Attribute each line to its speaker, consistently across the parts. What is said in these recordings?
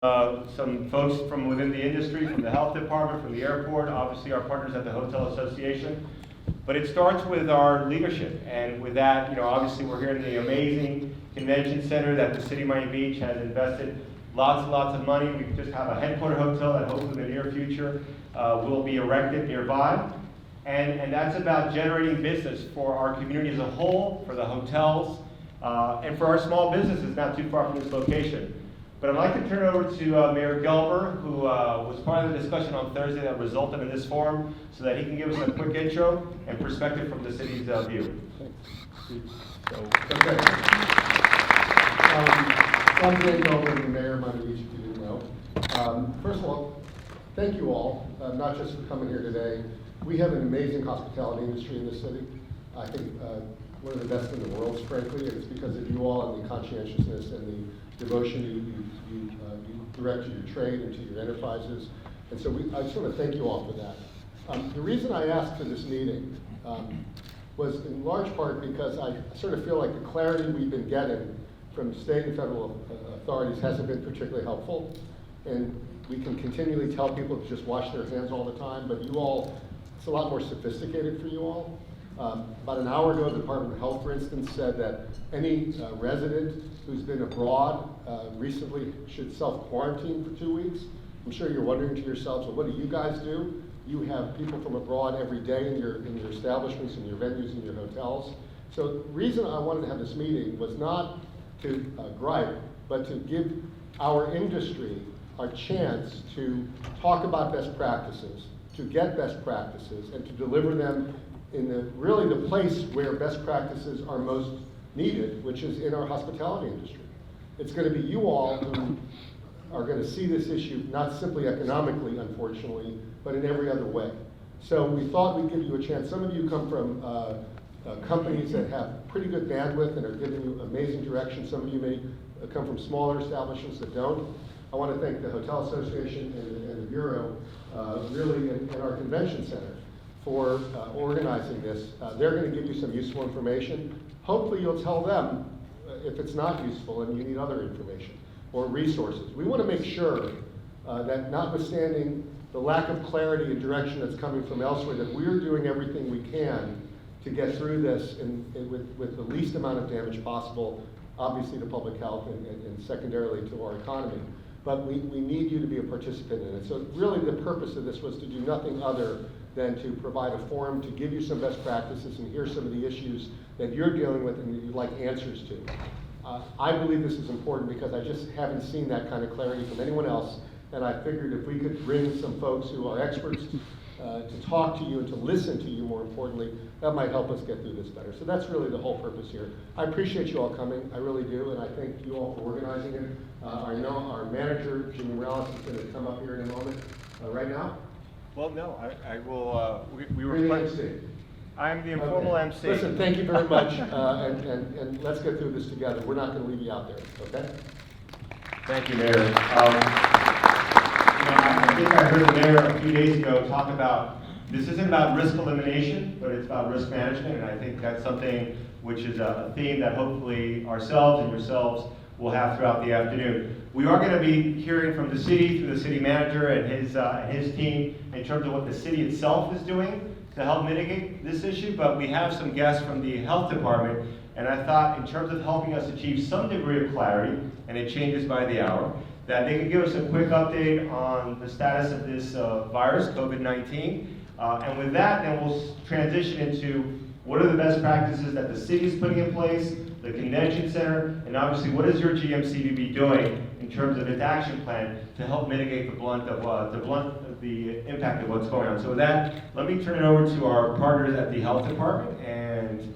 Speaker 1: some folks from within the industry, from the health department, from the airport, obviously our partners at the Hotel Association. But it starts with our leadership, and with that, obviously we're here in the amazing convention center that the city of Miami Beach has invested lots and lots of money. We just have a headquarter hotel that hopefully in the near future will be erected nearby. And that's about generating business for our community as a whole, for the hotels, and for our small businesses not too far from this location. But I'd like to turn it over to Mayor Gelber, who was part of the discussion on Thursday that resulted in this forum, so that he can give us a quick intro and perspective from the city's view.
Speaker 2: Okay. I'm Dave Gelber, the mayor of Miami Beach, if you didn't know. First of all, thank you all, not just for coming here today. We have an amazing hospitality industry in this city. I think one of the best in the world, frankly, and it's because of you all and the conscientiousness and the devotion you direct to your trade and to your enterprises. And so I just want to thank you all for that. The reason I asked for this meeting was in large part because I sort of feel like the clarity we've been getting from state and federal authorities hasn't been particularly helpful. And we can continually tell people to just wash their hands all the time, but you all, it's a lot more sophisticated for you all. About an hour ago, the Department of Health, for instance, said that any resident who's been abroad recently should self-quarantine for 2 weeks. I'm sure you're wondering to yourselves, well, what do you guys do? You have people from abroad every day in your establishments, in your venues, in your hotels. So the reason I wanted to have this meeting was not to gripe, but to give our industry a chance to talk about best practices, to get best practices, and to deliver them in really the place where best practices are most needed, which is in our hospitality industry. It's going to be you all who are going to see this issue not simply economically, unfortunately, but in every other way. So we thought we'd give you a chance. Some of you come from companies that have pretty good bandwidth and are giving you amazing direction. Some of you may come from smaller establishments that don't. I want to thank the Hotel Association and the Bureau, really, and our convention center for organizing this. They're going to give you some useful information. Hopefully you'll tell them if it's not useful and you need other information or resources. We want to make sure that notwithstanding the lack of clarity and direction that's coming from elsewhere, that we're doing everything we can to get through this with the least amount of damage possible, obviously to public health and secondarily to our economy. But we need you to be a participant in it. So really the purpose of this was to do nothing other than to provide a forum to give you some best practices and hear some of the issues that you're dealing with and that you'd like answers to. I believe this is important because I just haven't seen that kind of clarity from anyone else, and I figured if we could bring some folks who are experts to talk to you and to listen to you, more importantly, that might help us get through this better. So that's really the whole purpose here. I appreciate you all coming, I really do, and I thank you all for organizing it. I know our manager, Jimmy Morales, is going to come up here in a moment. Right now?
Speaker 1: Well, no, I will, we were
Speaker 2: MC.
Speaker 1: I'm the informal
Speaker 2: Okay.
Speaker 1: MC.
Speaker 2: Listen, thank you very much, and let's get through this together. We're not going to leave you out there, okay?
Speaker 1: Thank you, Mayor. I think I heard the mayor a few days ago talk about, this isn't about risk elimination, but it's about risk management, and I think that's something which is a theme that hopefully ourselves and yourselves will have throughout the afternoon. We are going to be hearing from the city through the city manager and his team in terms of what the city itself is doing to help mitigate this issue, but we have some guests from the health department, and I thought in terms of helping us achieve some degree of clarity, and it changes by the hour, that they could give us a quick update on the status of this virus, COVID-19, and with that, then we'll transition into what are the best practices that the city is putting in place, the convention center, and obviously what is your GMCVB doing in terms of its action plan to help mitigate the blunt of the impact of what's going on. So with that, let me turn it over to our partners at the health department, and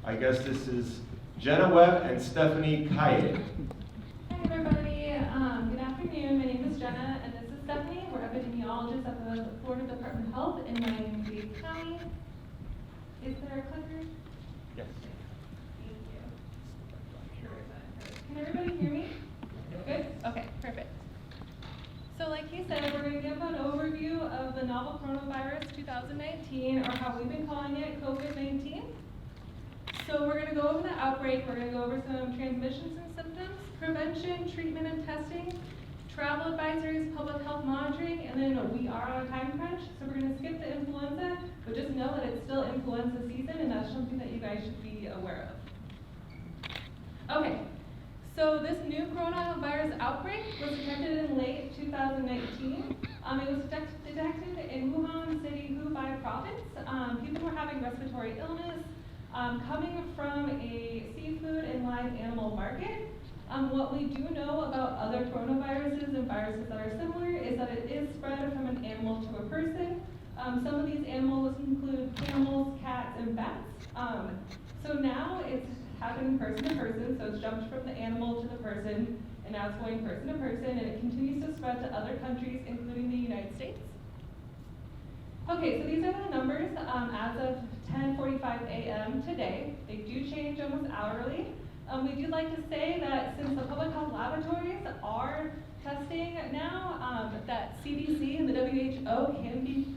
Speaker 1: I guess this is Jenna Webb and Stephanie Kaye.
Speaker 3: Hi everybody, good afternoon. My name is Jenna and this is Stephanie. We're epidemiologists at the Florida Department of Health in Miami-Dade County. Is there a clicker?
Speaker 1: Yes.
Speaker 3: Thank you. Can everybody hear me? Good? Okay, perfect. So like he said, we're going to give an overview of the novel coronavirus 2019, or how we've been calling it COVID-19. So we're going to go over the outbreak, we're going to go over some transmissions and symptoms, prevention, treatment and testing, travel advisories, public health monitoring, and then we are on a time crunch, so we're gonna skip the influenza, but just know that it's still influenza season, and that's something that you guys should be aware of. Okay, so this new coronavirus outbreak was detected in late 2019. It was detected in Wuhan City, Hubei province. People were having respiratory illness coming from a seafood and live animal market. What we do know about other coronaviruses and viruses that are similar is that it is spread from an animal to a person. Some of these animals include camels, cats, and bats. So now it's happening person to person, so it's jumped from the animal to the person, and now it's going person to person, and it continues to spread to other countries, including the United States. Okay, so these are the numbers as of 10:45 a.m. today. They do change almost hourly. We do like to say that since the public health laboratories are testing now, that CDC and the WHO can be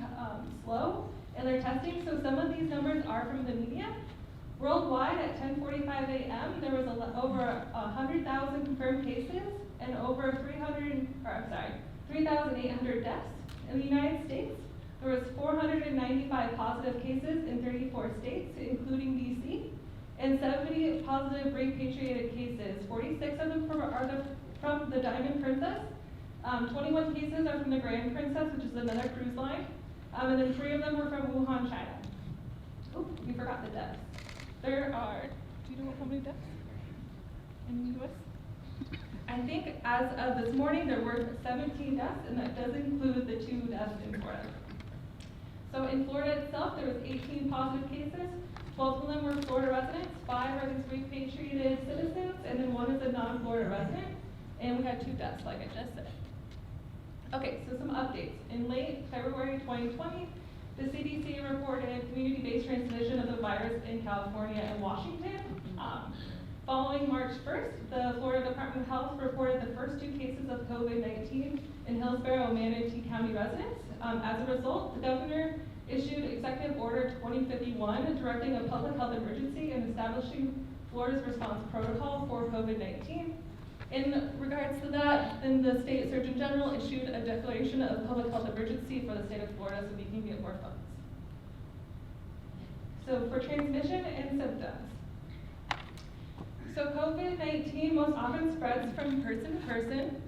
Speaker 3: slow in their testing, so some of these numbers are from the media. Worldwide, at 10:45 a.m., there was over 100,000 confirmed cases and over 3,800 deaths. In the United States, there was 495 positive cases in 34 states, including DC, and 70 positive repatriated cases. 46 of them are from the Diamond Princess. 21 cases are from the Grand Princess, which is another cruise line, and then 3 of them were from Wuhan, China. Oh, we forgot the deaths. There are, do you know how many deaths in the US? I think as of this morning, there were 17 deaths, and that does include the 2 deaths in Florida. So in Florida itself, there was 18 positive cases. 12 of them were Florida residents, 5 are these repatriated citizens, and then 1 is a non-Florida resident. And we had 2 deaths, like I just said. Okay, so some updates. In late February 2020, the CDC reported community-based transmission of the virus in California and Washington. Following March 1st, the Florida Department of Health reported the first 2 cases of COVID-19 in Hillsborough and Manatee County residents. As a result, the governor issued Executive Order 2051, directing a public health emergency and establishing Florida's response protocol for COVID-19. In regards to that, then the state Surgeon General issued a declaration of public health emergency for the state of Florida so we can get more funds. So for transmission and symptoms. So COVID-19 most often spreads from person to person.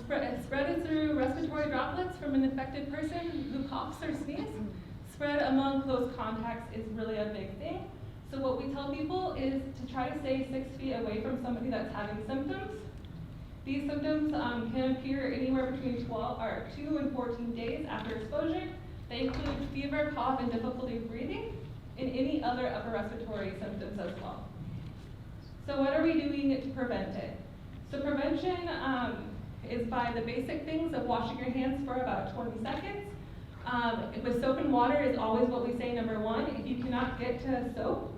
Speaker 3: Spread is through respiratory droplets from an infected person who coughs or sneezes. Spread among close contacts is really a big thing. So what we tell people is to try to stay 6 feet away from somebody that's having symptoms. These symptoms can appear anywhere between 2 and 14 days after exposure. They include fever, cough, and difficulty breathing, and any other upper respiratory symptoms as well. So what are we doing to prevent it? So prevention is by the basic things of washing your hands for about 20 seconds. With soap and water is always what we say, number 1. If you cannot get to soap,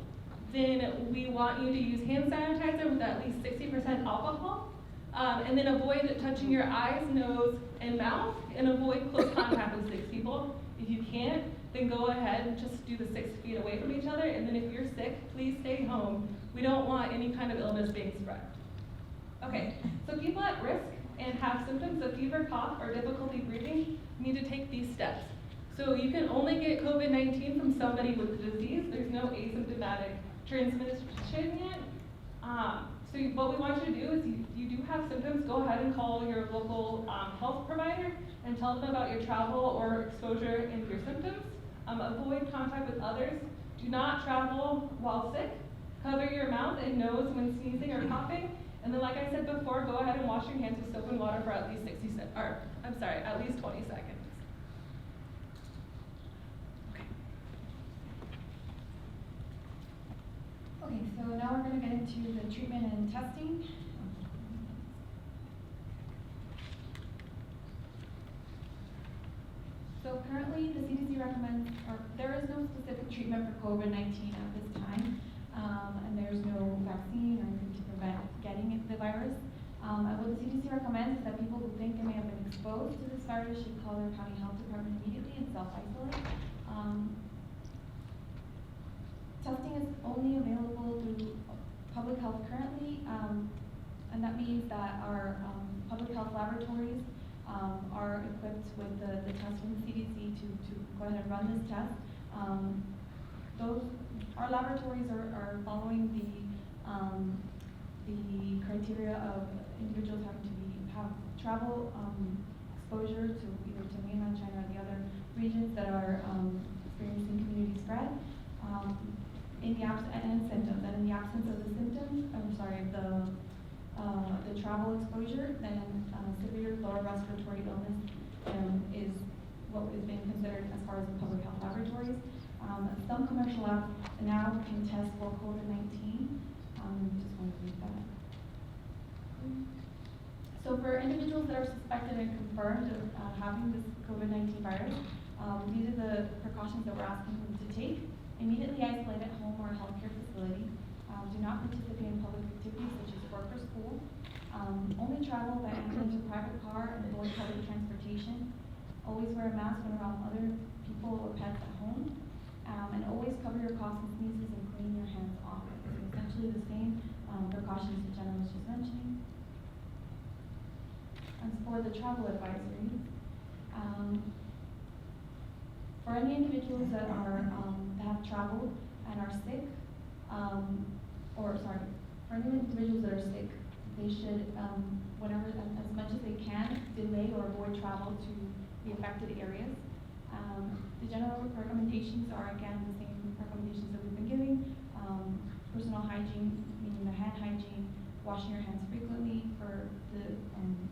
Speaker 3: then we want you to use hand sanitizer with at least 60% alcohol. And then avoid touching your eyes, nose, and mouth, and avoid close contact with 6 people. If you can't, then go ahead and just do the 6 feet away from each other, and then if you're sick, please stay home. We don't want any kind of illness being spread. Okay, so people at risk and have symptoms of fever, cough, or difficulty breathing need to take these steps. So you can only get COVID-19 from somebody with the disease. There's no asymptomatic transmission yet. So what we want you to do is you do have symptoms, go ahead and call your local health provider and tell them about your travel or exposure and your symptoms. Avoid contact with others. Do not travel while sick. Cover your mouth and nose when sneezing or coughing. And then, like I said before, go ahead and wash your hands with soap and water for at least at least 20 seconds.
Speaker 4: Okay, so now we're going to get into the treatment and testing. So currently, the CDC recommends, or there is no specific treatment for COVID-19 at this time, and there's no vaccine or anything to prevent getting the virus. And what the CDC recommends is that people who think they may have been exposed to this virus should call their county health department immediately and self-isolate. Testing is only available through public health currently. And that means that our public health laboratories are equipped with the test from the CDC to go ahead and run this test. Our laboratories are following the criteria of individuals having to have travel exposure to either to mainland China or the other regions that are experiencing community spread. In the and symptoms, and in the absence of the symptoms, the travel exposure, then severe lower respiratory illness is what is being considered as far as the public health laboratories. Some commercial labs now can test for COVID-19. Just want to read that. So for individuals that are suspected and confirmed of having this COVID-19 virus, these are the precautions that we're asking them to take. Immediately isolate at home or a healthcare facility. Do not participate in public activities such as work or school. Only travel by ambulance or private car and avoid public transportation. Always wear a mask when around other people or pets at home. And always cover your coughs and sneezes and clean your hands often. So essentially the same precautions that Jenna was just mentioning. And for the travel advisory, for any individuals that have traveled and are sick, for any individuals that are sick, they should, whenever, as much as they can, delay or avoid travel to the affected areas. The general recommendations are, again, the same recommendations that we've been giving. Personal hygiene, meaning the hand hygiene, washing your hands frequently for the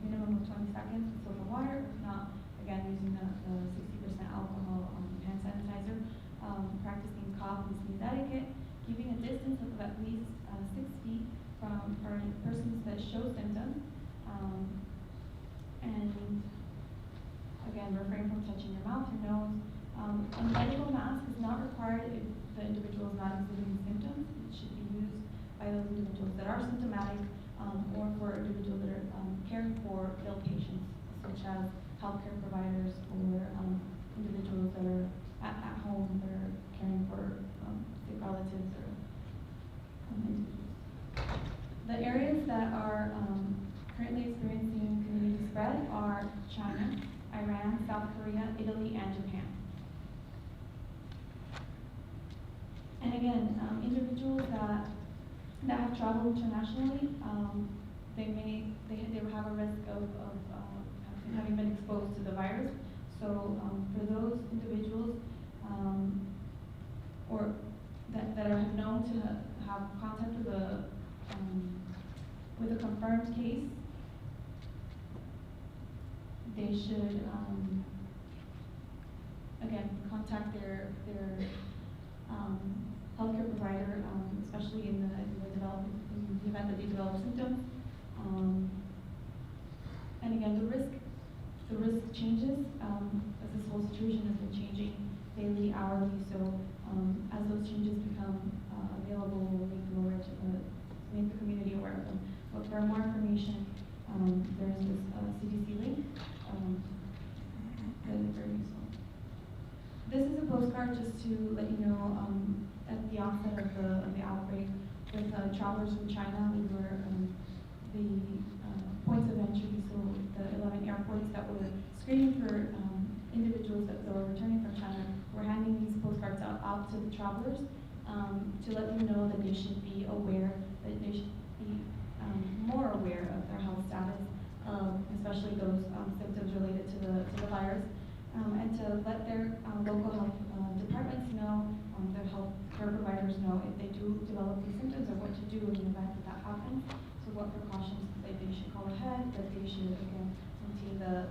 Speaker 4: minimum of 20 seconds with soap and water, if not, again, using the 60% alcohol hand sanitizer, practicing cough and sneeze etiquette, keeping a distance of at least 6 feet from persons that show symptoms, and again, refrain from touching your mouth, your nose. A medical mask is not required if the individual is not exhibiting symptoms. It should be used by those individuals that are symptomatic, or for individuals that are caring for ill patients, such as healthcare providers or individuals that are at home that are caring for sick relatives or individuals. The areas that are currently experiencing community spread are China, Iran, South Korea, Italy, and Japan. And again, individuals that have traveled internationally, they will have a risk of having been exposed to the virus. So for those individuals or that are known to have contact with a confirmed case, they should again contact their healthcare provider, especially in the event that they develop symptoms. And again, the risk changes as this whole situation has been changing daily, hourly. So as those changes become available, we'll make the community aware of them. But for more information, there's this CDC link that is very useful. This is a postcard just to let you know at the onset of the outbreak with travelers from China. We were the points of entry, so the 11 airports that were screening for individuals that were returning from China. We're handing these postcards out to the travelers to let them know that they should be aware, that they should be more aware of their health status, especially those symptoms related to the virus, and to let their local health departments know, their health care providers know if they do develop these symptoms or what to do in the event that happens. So what precautions that they should call ahead, that they should, again, maintain the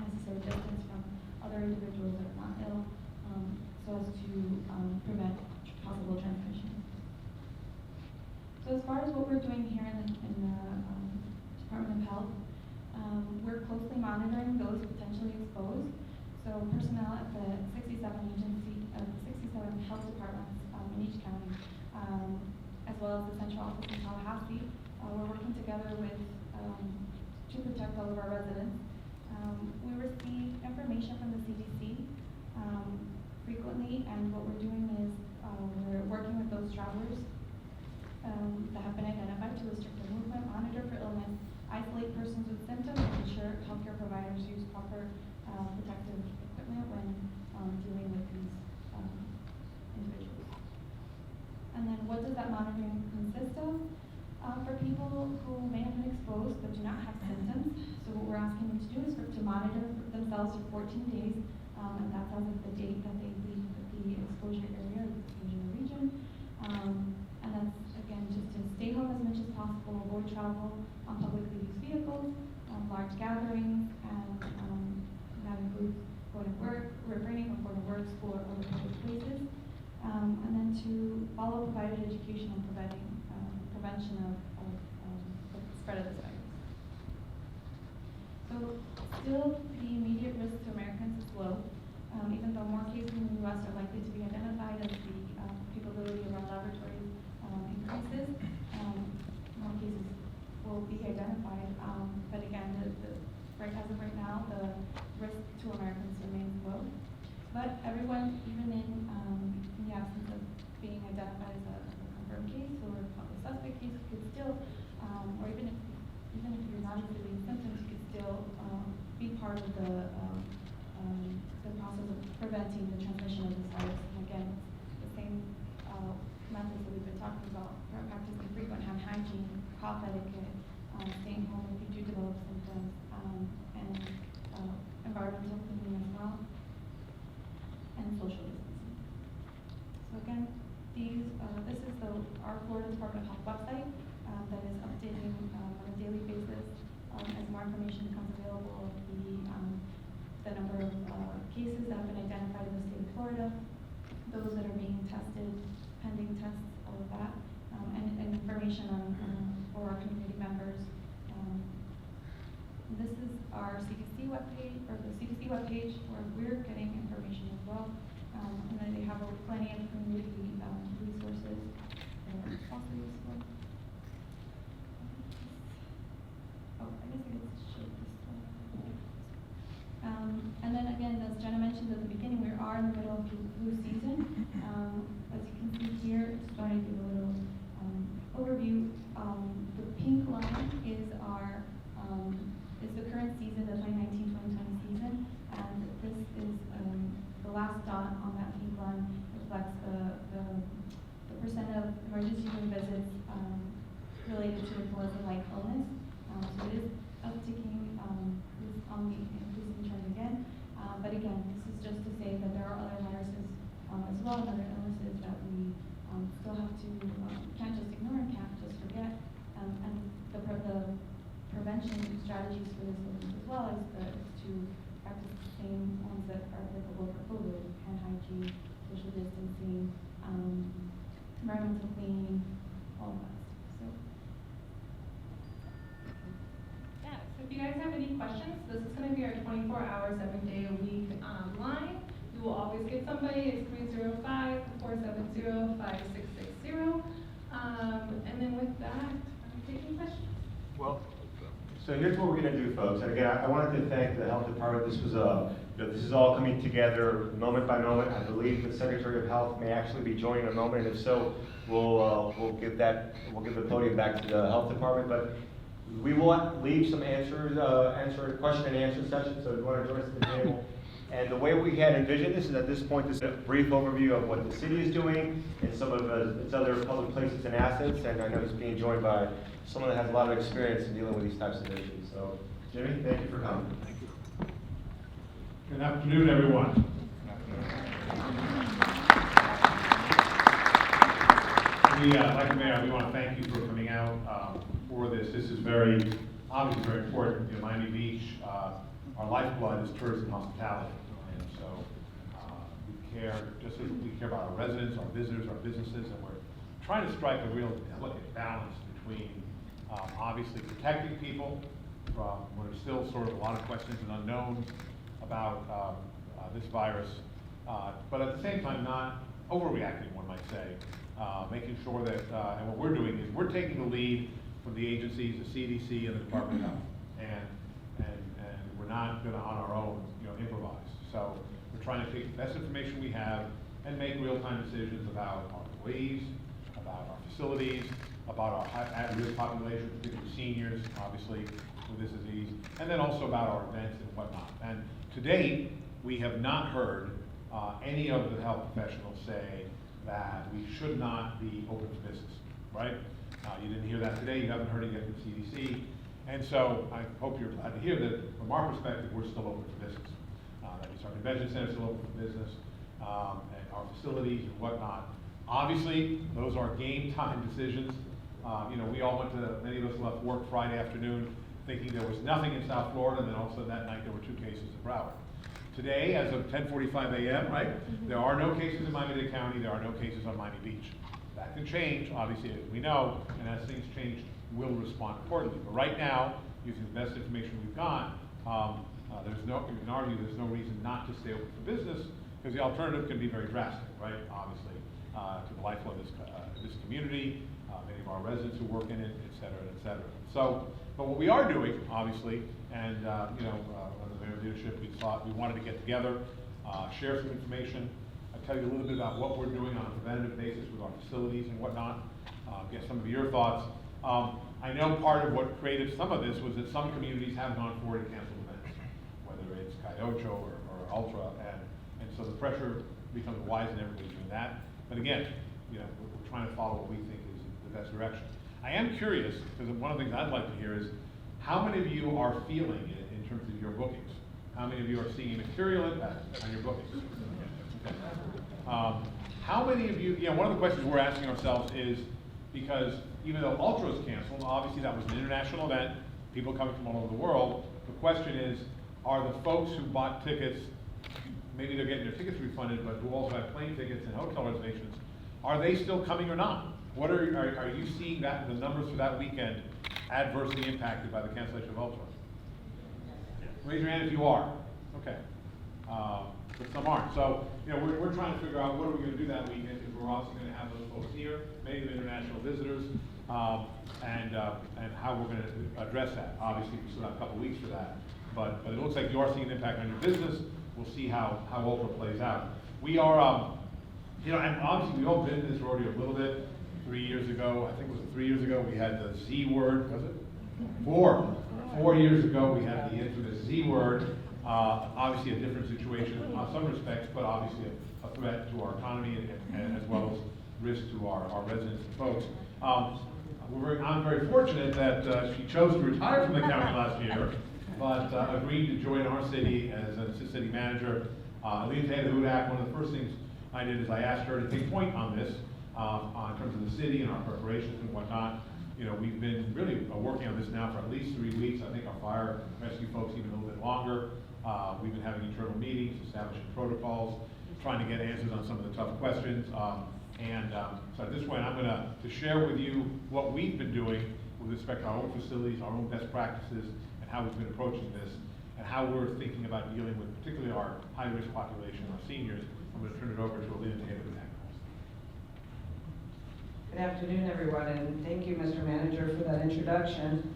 Speaker 4: necessary distance from other individuals that are not ill, so as to prevent possible transmission. So as far as what we're doing here in the Department of Health, we're closely monitoring those potentially exposed. So personnel at the 67 health departments in each county, as well as the central office in Tallahassee, we're working together to protect all of our residents. We receive information from the CDC frequently, and what we're doing is we're working with those travelers that have been identified to restrict their movement, monitor for persons with symptoms and ensure healthcare providers use proper protective equipment when dealing with these individuals. And then what does that monitoring consist of? For people who may have been exposed but do not have symptoms, so what we're asking them to do is to monitor themselves for 14 days, and that's as of the date that they leave the exposure area, the exposure region. And that's, again, just to stay home as much as possible, avoid travel on publicly used vehicles, large gatherings, and that includes going to work, refraining from going to work, school, or other public places. And then to follow provided education on prevention of the spread of this virus. So still, the immediate risk to Americans is low, even though more cases in the U.S. are likely to be identified as the capability of our laboratories increases. More cases will be identified, but again, as of right now, the risk to Americans remains low. But everyone, even in the absence of being identified as a confirmed case or a suspect case, could still, or even if you're not exhibiting symptoms, you could still be part of the process of preventing the transmission of this virus. And again, the same methods that we've been talking about, practicing frequent hand hygiene, cough etiquette, staying home if you do develop symptoms, and environmental cleaning as well, and social distancing. So again, this is our Florida Department of Health website that is updating on a daily basis as more information becomes available of the number of cases that have been identified in the state of Florida, those that are being tested, pending tests, all of that, and information for our community members. This is our CDC webpage, or the CDC webpage, where we're getting information as well. And then they have plenty of community resources that are also useful. Oh, I guess I could show this one. And then again, as Jenna mentioned at the beginning, we are in the middle of flu season. As you can see here, just going to give a little overview. The pink line is the current season, the 2019-2020 season, and this is the last dot on that pink line reflects the percent of emergency room visits related to influenza-like illness. So it is upticking, is on the increasing trend again. But again, this is just to say that there are other viruses as well, and other illnesses that we still have to, can't just ignore and can't just forget. And the prevention strategies for this illness as well is to practice the same ones that are applicable for COVID: hand hygiene, social distancing, environmental cleaning, all of that stuff. So,
Speaker 3: Yeah, so if you guys have any questions, this is going to be our 24 hours, 7 day a week line. You will always get somebody. It's 305-470-5660. And then with that, I'm taking questions.
Speaker 1: Well, so here's what we're going to do, folks. And again, I wanted to thank the health department. This was this is all coming together moment by moment. I believe the Secretary of Health may actually be joining in a moment, and if so, we'll give the podium back to the health department. But we will leave some question and answer session. So if you want to join us at the table. And the way we had envisioned this is at this point, this is a brief overview of what the city is doing and some of its other public places and assets. And I know it's being joined by someone that has a lot of experience in dealing with these types of issues. So, Jimmy, thank you for coming. Thank you.
Speaker 5: Good afternoon, everyone. Like the mayor, we want to thank you for coming out for this. This is obviously very important. You know, Miami Beach, our lifeblood is tourism hospitality. And so we care, just as we care about our residents, our visitors, our businesses, and we're trying to strike a real delicate balance between obviously protecting people from what are still sort of a lot of questions and unknowns about this virus, but at the same time not overreacting, one might say, making sure that, and what we're doing is we're taking the lead from the agencies, the CDC and the Department of Health, and we're not going to on our own, improvise. So we're trying to take the best information we have and make real-time decisions about our employees, about our facilities, about our at-risk population, particularly seniors, obviously, with this disease, and then also about our events and whatnot. And to date, we have not heard any of the health professionals say that we should not be open for business, right? You didn't hear that today, you haven't heard it yet from CDC. And so I hope you're glad to hear that from our perspective, we're still open for business. That means our convention center is still open for business, and our facilities and whatnot. Obviously, those are game time decisions. You know, we all went to, many of us left work Friday afternoon thinking there was nothing in South Florida, and then all of a sudden that night there were 2 cases in Broward. Today, as of 10:45 a.m., right, there are no cases in Miami-Dade County, there are no cases on Miami Beach. That can change, obviously, as we know, and as things change, we'll respond accordingly. But right now, using the best information we've got, there's no, in our view, there's no reason not to stay open for business, because the alternative can be very drastic, right, obviously, to the lifeblood of this community, many of our residents who work in it, et cetera, et cetera. So, but what we are doing, obviously, and you know, under the mayor's leadership, we thought we wanted to get together, share some information, tell you a little bit about what we're doing on a preventative basis with our facilities and whatnot, get some of your thoughts. I know part of what created some of this was that some communities have gone forward and canceled events, whether it's Cayocho or Ultra, and so the pressure becomes wise and everybody's doing that. But again, you know, we're trying to follow what we think is the best direction. I am curious, because one of the things I'd like to hear is, how many of you are feeling it in terms of your bookings? How many of you are seeing a material impact on your bookings? Okay. How many of you, one of the questions we're asking ourselves is, because even though Ultra was canceled, obviously that was an international event, people coming from all over the world, the question is, are the folks who bought tickets, maybe they're getting their tickets refunded, but who also have plane tickets and hotel reservations, are they still coming or not? What are you seeing that the numbers for that weekend adversely impacted by the cancellation of Ultra? Raise your hand if you are. Okay. But some aren't. So, we're trying to figure out what are we going to do that weekend, if we're also going to have those folks here, maybe the international visitors, and how we're going to address that. Obviously, we still have a couple weeks for that. But it looks like you are seeing an impact on your business. We'll see how Ultra plays out. We are, and obviously we've all been in this rodeo a little bit. 3 years ago, I think it was 3 years ago, we had the Z word, was it? 4 years ago, we had the infamous Z word. Obviously a different situation in some respects, but obviously a threat to our economy and as well as risk to our residents and folks. I'm very fortunate that she chose to retire from the county last year, but agreed to join our city as an assistant city manager. Alina Hudak, one of the first things I did is I asked her to take point on this, in terms of the city and our preparations and whatnot. We've been really working on this now for at least 3 weeks. I think our fire rescue folks even a little bit longer. We've been having internal meetings, establishing protocols, trying to get answers on some of the tough questions. So at this point, I'm going to share with you what we've been doing with respect to our own facilities, our own best practices, and how we've been approaching this, and how we're thinking about dealing with particularly our high-risk population, our seniors. I'm going to turn it over to Alina Hudak.
Speaker 6: Good afternoon, everyone, and thank you, Mr. Manager, for that introduction.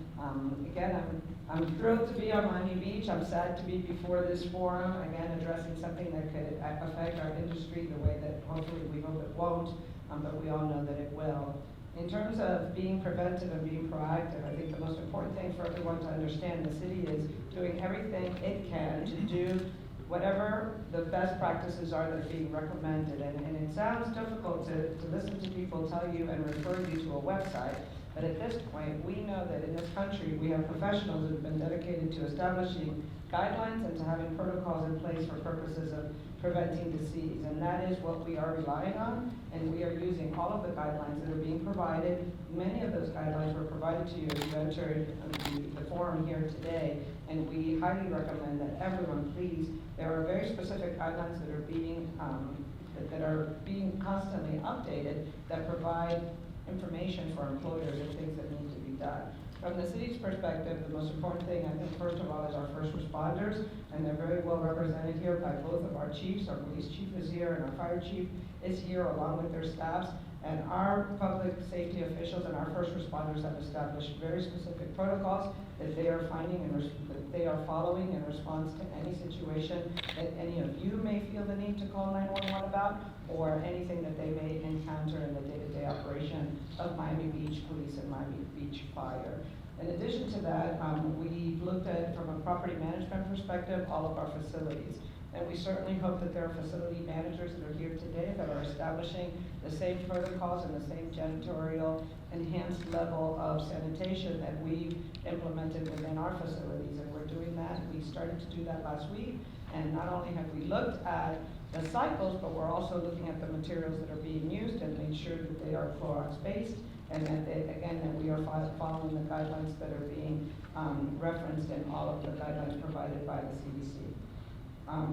Speaker 6: Again, I'm thrilled to be on Miami Beach. I'm sad to be before this forum, again, addressing something that could affect our industry the way that hopefully we hope it won't, but we all know that it will. In terms of being preventive and being proactive, I think the most important thing for everyone to understand, the city is doing everything it can to do whatever the best practices are that are being recommended. And it sounds difficult to listen to people tell you and refer you to a website, but at this point, we know that in this country, we have professionals that have been dedicated to establishing guidelines and to having protocols in place for purposes of preventing disease. And that is what we are relying on, and we are using all of the guidelines that are being provided. Many of those guidelines were provided to you as you entered the forum here today, and we highly recommend that everyone please, there are very specific guidelines that are being constantly updated that provide information for employers and things that need to be done. From the city's perspective, the most important thing, I think, first of all, is our first responders, and they're very well represented here by both of our chiefs. Our police chief is here, and our fire chief is here, along with their staffs. And our public safety officials and our first responders have established very specific protocols that they are finding and that they are following in response to any situation that any of you may feel the need to call 911 about, or anything that they may encounter in the day-to-day operation of Miami Beach Police and Miami Beach Fire. In addition to that, we've looked at, from a property management perspective, all of our facilities. And we certainly hope that there are facility managers that are here today that are establishing the same protocols and the same janitorial enhanced level of sanitation that we've implemented within our facilities. And we're doing that. We started to do that last week. And not only have we looked at the cycles, but we're also looking at the materials that are being used and make sure that they are Clorox-based, and that they, again, that we are following the guidelines that are being referenced in all of the guidelines provided by the CDC.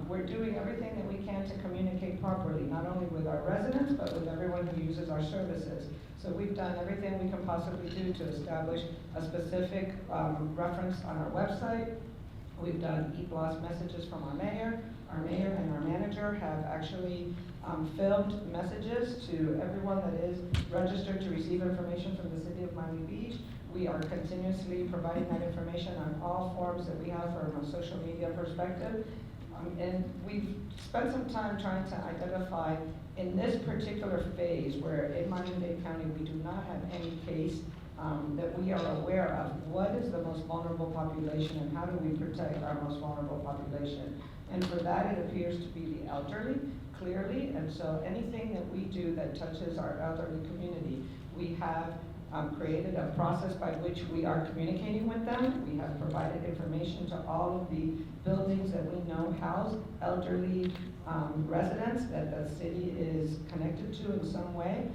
Speaker 6: We're doing everything that we can to communicate properly, not only with our residents, but with everyone who uses our services. So we've done everything we can possibly do to establish a specific reference on our website. We've done e-blast messages from our mayor. Our mayor and our manager have actually filmed messages to everyone that is registered to receive information from the city of Miami Beach. We are continuously providing that information on all forms that we have from a social media perspective. And we've spent some time trying to identify in this particular phase where in Miami-Dade County we do not have any case that we are aware of, what is the most vulnerable population and how do we protect our most vulnerable population. And for that it appears to be the elderly, clearly, and so anything that we do that touches our elderly community, we have created a process by which we are communicating with them. We have provided information to all of the buildings that we know house elderly residents that the city is connected to in some way.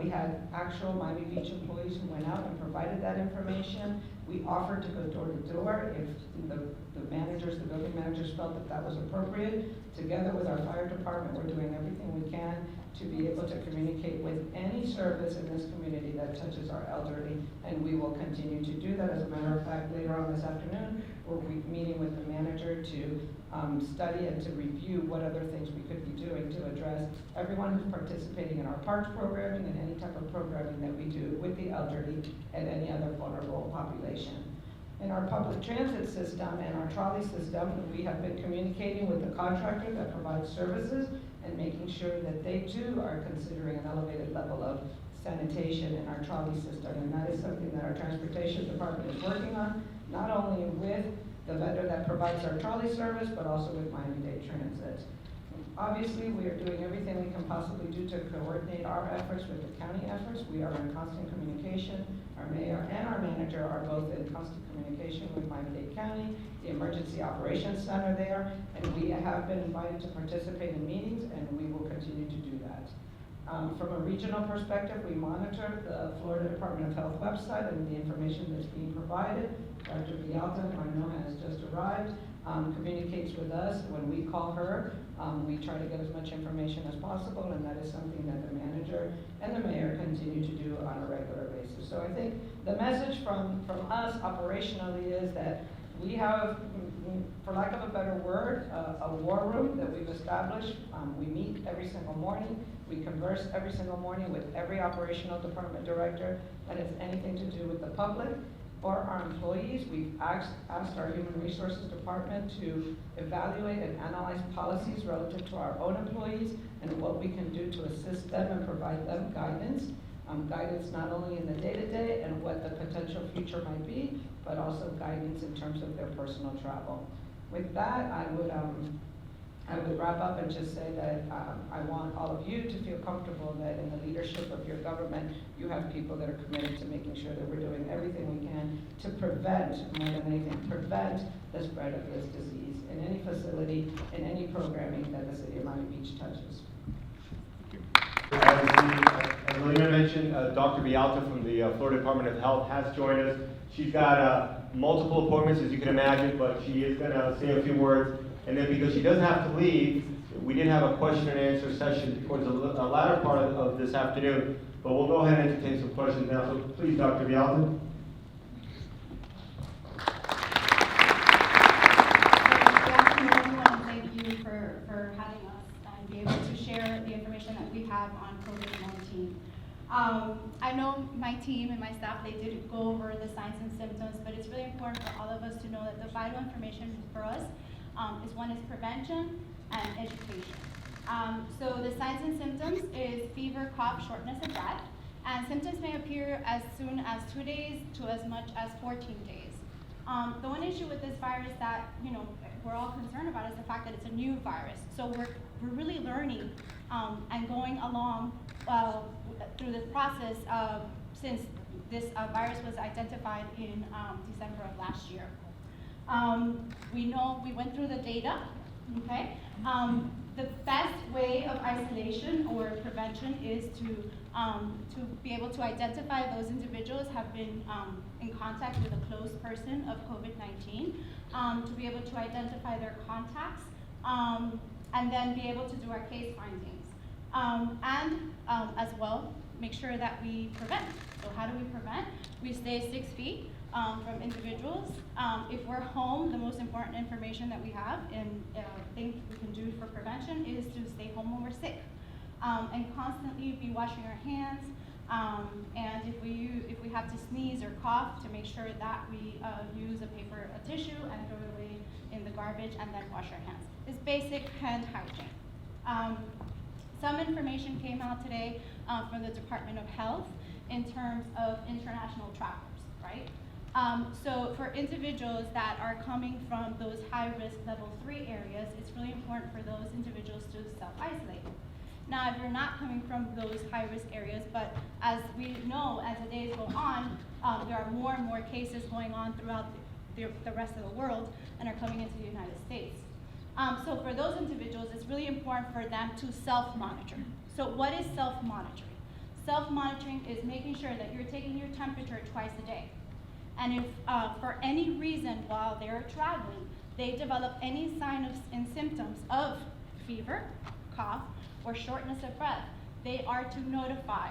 Speaker 6: We had actual Miami Beach employees who went out and provided that information. We offered to go door to door if the building managers felt that that was appropriate. Together with our fire department, we're doing everything we can to be able to communicate with any service in this community that touches our elderly, and we will continue to do that. As a matter of fact, later on this afternoon, we'll be meeting with the manager to study and to review what other things we could be doing to address everyone who's participating in our parks programming and any type of programming that we do with the elderly and any other vulnerable population. In our public transit system and our trolley system, we have been communicating with the contractor that provides services and making sure that they too are considering an elevated level of sanitation in our trolley system. And that is something that our transportation department is working on, not only with the vendor that provides our trolley service, but also with Miami-Dade Transit. Obviously, we are doing everything we can possibly do to coordinate our efforts with the county efforts. We are in constant communication. Our mayor and our manager are both in constant communication with Miami-Dade County, the Emergency Operations Center there, and we have been invited to participate in meetings, and we will continue to do that. From a regional perspective, we monitor the Florida Department of Health website and the information that's being provided. Dr. Villalta, who I know has just arrived, communicates with us. When we call her, we try to get as much information as possible, and that is something that the manager and the mayor continue to do on a regular basis. So I think the message from us operationally is that we have, for lack of a better word, a war room that we've established. We meet every single morning. We converse every single morning with every operational department director that has anything to do with the public or our employees. We've asked our Human Resources Department to evaluate and analyze policies relative to our own employees and what we can do to assist them and provide them guidance. Guidance not only in the day-to-day and what the potential future might be, but also guidance in terms of their personal travel. With that, I would wrap up and just say that I want all of you to feel comfortable that in the leadership of your government, you have people that are committed to making sure that we're doing everything we can to prevent, more than anything, prevent the spread of this disease in any facility, in any programming that the city of Miami Beach touches.
Speaker 1: As Melina mentioned, Dr. Villalta from the Florida Department of Health has joined us. She's got multiple appointments, as you can imagine, but she is going to say a few words. And then because she does have to leave, we did have a question and answer session towards the latter part of this afternoon, but we'll go ahead and entertain some questions now. So please, Dr. Villalta.
Speaker 7: Good afternoon, everyone, and thank you for having us and be able to share the information that we have on COVID-19. I know my team and my staff, they did go over the signs and symptoms, but it's really important for all of us to know that the vital information for us is one is prevention and education. So the signs and symptoms is fever, cough, shortness of breath. and symptoms may appear as soon as 2 days to as much as 14 days. The one issue with this virus that we're all concerned about is the fact that it's a new virus. So we're really learning and going along through this process since this virus was identified in December of last year. We know we went through the data, okay? The best way of isolation or prevention is to be able to identify those individuals have been in contact with a close person of COVID-19, to be able to identify their contacts, and then be able to do our case findings. And as well, make sure that we prevent. So how do we prevent? We stay 6 feet from individuals. If we're home, the most important information that we have and thing we can do for prevention is to stay home when we're sick. And constantly be washing our hands. And if we have to sneeze or cough, to make sure that we use a tissue and throw it away in the garbage and then wash our hands. It's basic hand hygiene. Some information came out today from the Department of Health in terms of international travelers, right? So for individuals that are coming from those high-risk level 3 areas, it's really important for those individuals to self-isolate. Now, if you're not coming from those high-risk areas, but as we know, as the days go on, there are more and more cases going on throughout the rest of the world and are coming into the United States. So for those individuals, it's really important for them to self-monitor. So what is self-monitoring? Self-monitoring is making sure that you're taking your temperature twice a day. And if for any reason while they're traveling, they develop any sign and symptoms of fever, cough, or shortness of breath, they are to notify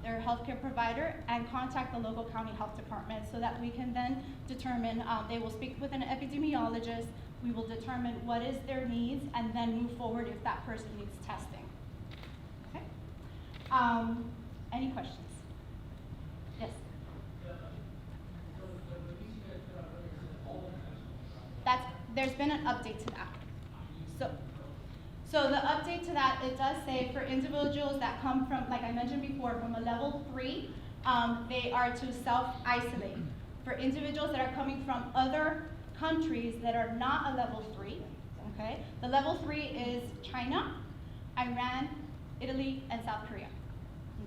Speaker 7: their healthcare provider and contact the local county health department so that we can then determine, they will speak with an epidemiologist, we will determine what is their needs and then move forward if that person needs testing. Okay? Any questions? Yes? There's been an update to that. So the update to that, it does say for individuals that come from, like I mentioned before, from a level 3, they are to self-isolate. For individuals that are coming from other countries that are not a level 3, okay? The level 3 is China, Iran, Italy, and South Korea.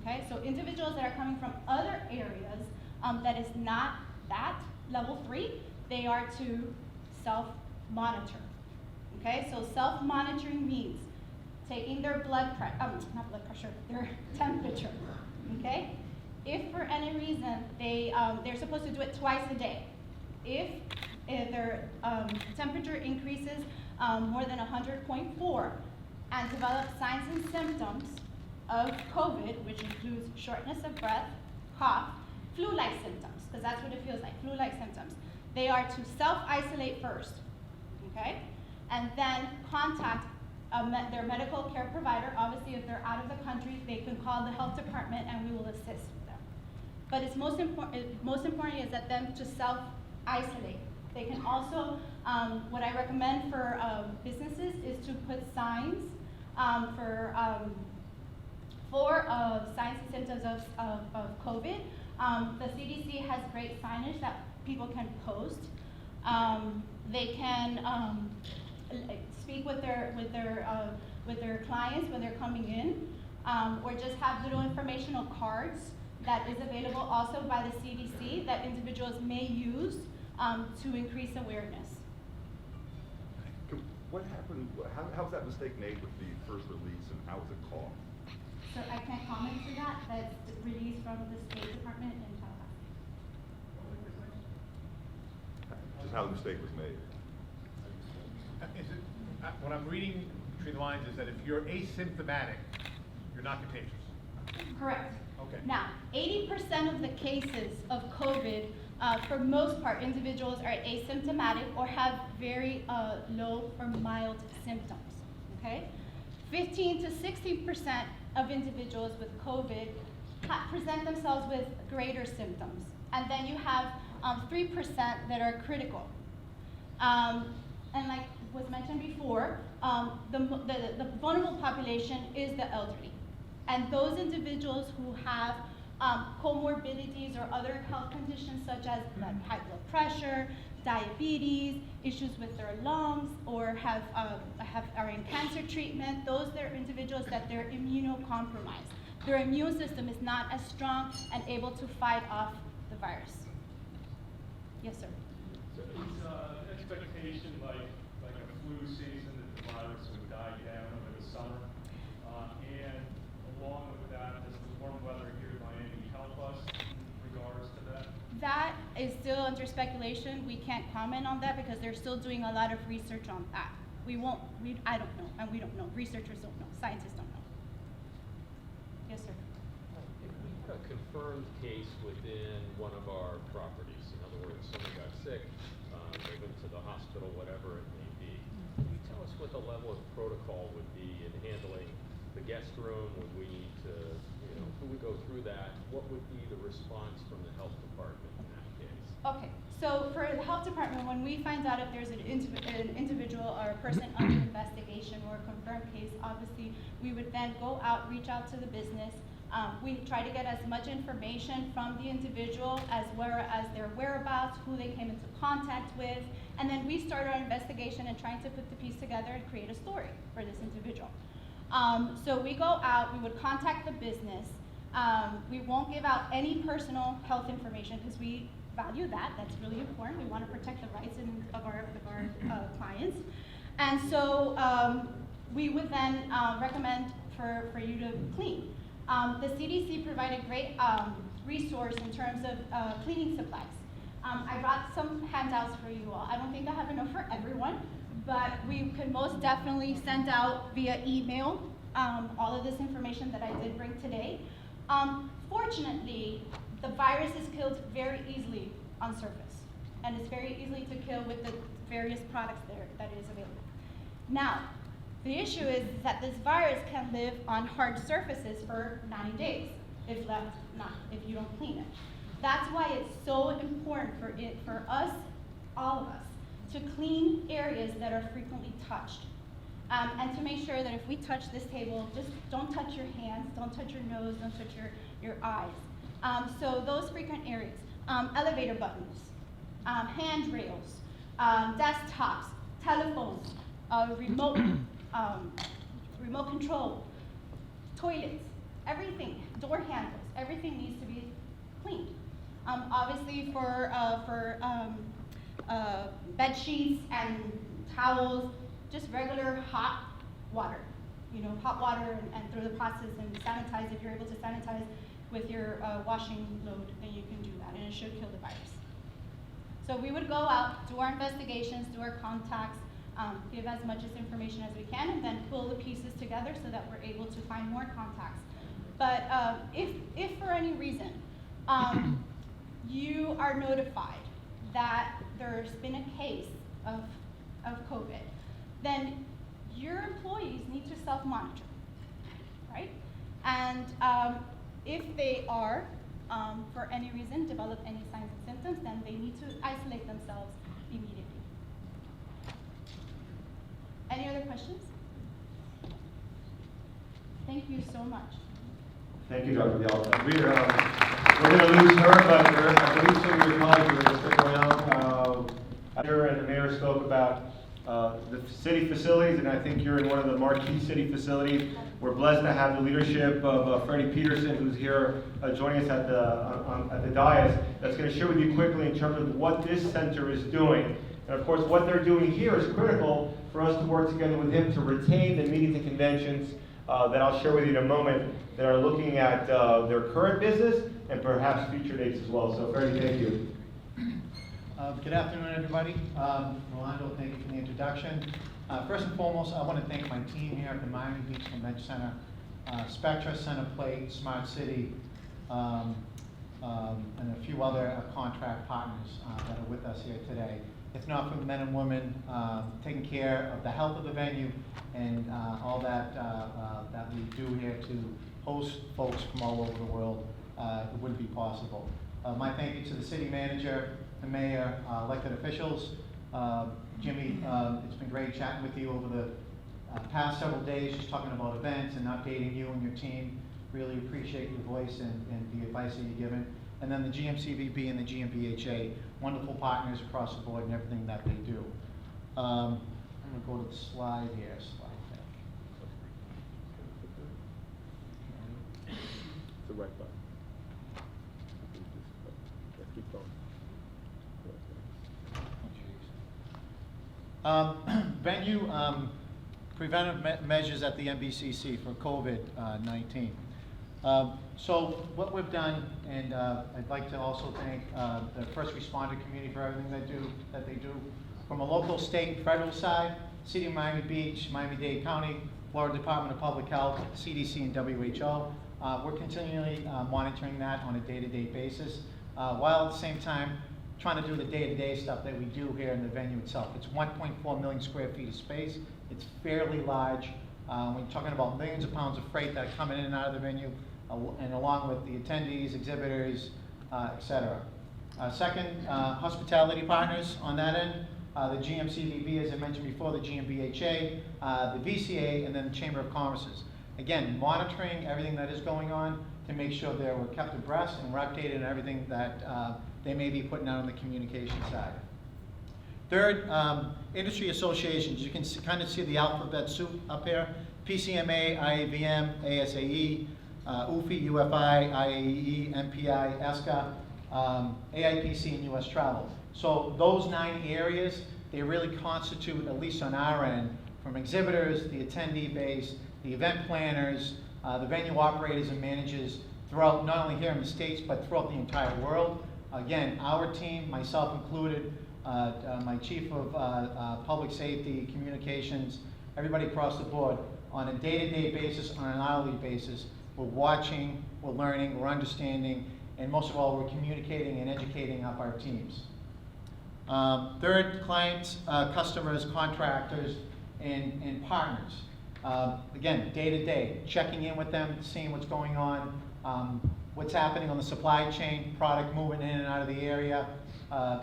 Speaker 7: Okay, so individuals that are coming from other areas that is not that level 3, they are to self-monitor. Okay, so self-monitoring means taking their their temperature. Okay, if for any reason they're supposed to do it twice a day. If their temperature increases more than 100.4 and develop signs and symptoms of COVID, which includes shortness of breath, cough, flu-like symptoms, because that's what it feels like, flu-like symptoms. They are to self-isolate first, okay? And then contact their medical care provider. Obviously, if they're out of the country, they can call the health department and we will assist them. But it's most important is that them to self-isolate. They can also, what I recommend for businesses is to put signs for signs and symptoms of COVID. The CDC has great signage that people can post. They can speak with their clients when they're coming in, or just have little informational cards that is available also by the CDC that individuals may use to increase awareness.
Speaker 8: What happened, how was that mistake made with the first release and how was it caught?
Speaker 7: So I can't comment to that. That's released from the State Department in Tallahassee.
Speaker 8: Just how the mistake was made?
Speaker 5: What I'm reading between the lines is that if you're asymptomatic, you're not contagious.
Speaker 7: Correct.
Speaker 5: Okay.
Speaker 7: Now, 80% of the cases of COVID, for most part, individuals are asymptomatic or have very low or mild symptoms, okay? 15 to 60% of individuals with COVID present themselves with greater symptoms. And then you have 3% that are critical. And like was mentioned before, the vulnerable population is the elderly. And those individuals who have comorbidities or other health conditions such as high blood pressure, diabetes, issues with their lungs, or are in cancer treatment. Those are individuals that they're immunocompromised. Their immune system is not as strong and able to fight off the virus. Yes, sir.
Speaker 9: So is expectation like a flu season that the virus would die down over the summer? And along with that, does the warm weather here in Miami help us in regards to that?
Speaker 7: That is still under speculation. We can't comment on that because they're still doing a lot of research on that. I don't know, and we don't know. Researchers don't know. Scientists don't know. Yes, sir.
Speaker 10: If we had a confirmed case within one of our properties, in other words, someone got sick, they went to the hospital, whatever it may be, can you tell us what the level of protocol would be in handling the guest room? Would we need to, who would go through that? What would be the response from the health department in that case?
Speaker 7: Okay, so for the health department, when we find out if there's an individual or a person under investigation or a confirmed case, obviously we would then go out, reach out to the business. We try to get as much information from the individual as well as their whereabouts, who they came into contact with, and then we start our investigation and trying to put the piece together and create a story for this individual. So we go out, we would contact the business. We won't give out any personal health information because we value that. That's really important. We want to protect the rights of our clients. And so we would then recommend for you to clean. The CDC provided great resource in terms of cleaning supplies. I brought some handouts for you all. I don't think I have enough for everyone, but we could most definitely send out via email all of this information that I did bring today. Fortunately, the virus is killed very easily on surface, and it's very easy to kill with the various products that is available. Now, the issue is that this virus can live on hard surfaces for 90 days if you don't clean it. That's why it's so important for us, all of us, to clean areas that are frequently touched. And to make sure that if we touch this table, just don't touch your hands, don't touch your nose, don't touch your eyes. So those frequent areas, elevator buttons, handrails, desktops, telephones, remote control, toilets, everything, door handles, everything needs to be cleaned. Obviously for bed sheets and towels, just regular hot water. Hot water and through the process and sanitize. If you're able to sanitize with your washing load, then you can do that, and it should kill the virus. So we would go out, do our investigations, do our contacts, give as much information as we can, and then pull the pieces together so that we're able to find more contacts. But if for any reason you are notified that there's been a case of COVID, then your employees need to self-monitor, right? And if they are, for any reason, develop any signs and symptoms, then they need to isolate themselves immediately. Any other questions? Thank you so much.
Speaker 1: Thank you, Dr. Bialta. We're going to lose her, but I believe some of your colleagues are going to stick around. Here and the mayor spoke about the city facilities, and I think you're in one of the marquee city facilities. We're blessed to have the leadership of Freddie Peterson, who's here joining us at the dais. That's going to share with you quickly in terms of what this center is doing. And of course, what they're doing here is critical for us to work together with him to retain the meetings and conventions that I'll share with you in a moment that are looking at their current business and perhaps future dates as well. So Freddie, thank you.
Speaker 11: Good afternoon, everybody. Rolando, thank you for the introduction. First and foremost, I want to thank my team here at the Miami Beach Convention Center, Spectra, Centerplate, Smart City, and a few other contract partners that are with us here today. If not for the men and women taking care of the health of the venue and all that that we do here to host folks from all over the world, it wouldn't be possible. My thank you to the city manager, the mayor, elected officials. Jimmy, it's been great chatting with you over the past several days, just talking about events and updating you and your team. Really appreciate your voice and the advice that you're giving. And then the GMCVB and the GMBHA, wonderful partners across the board in everything that they do. I'm going to go to the slide here.
Speaker 8: The right button. Keep going.
Speaker 11: Venue preventive measures at the MBCC for COVID-19. So what we've done, and I'd like to also thank the first responder community for everything that they do. From a local, state, and federal side, City of Miami Beach, Miami-Dade County, Florida Department of Public Health, CDC, and WHO. We're continually monitoring that on a day-to-day basis, while at the same time trying to do the day-to-day stuff that we do here in the venue itself. It's 1.4 million square feet of space. It's fairly large. When you're talking about millions of pounds of freight that are coming in and out of the venue, and along with the attendees, exhibitors, et cetera. Second, hospitality partners on that end. The GMCVB, as I mentioned before, the GMBHA, the VCA, and then the Chamber of Commerce's. Again, monitoring everything that is going on to make sure that we're kept abreast and we're updated on everything that they may be putting out on the communication side. Third, industry associations. You can kind of see the alphabet soup up here. PCMA, IAVM, ASAE, UFI, UFI, IAEE, MPI, ESCA, AIPC, and US Travel. So those 9 areas, they really constitute, at least on our end, from exhibitors, the attendee base, the event planners, the venue operators and managers throughout, not only here in the States, but throughout the entire world. Again, our team, myself included, my chief of public safety, communications, everybody across the board, on a day-to-day basis, on an hourly basis, we're watching, we're learning, we're understanding, and most of all, we're communicating and educating up our teams. Third, clients, customers, contractors, and partners. Again, day to day, checking in with them, seeing what's going on, what's happening on the supply chain, product moving in and out of the area,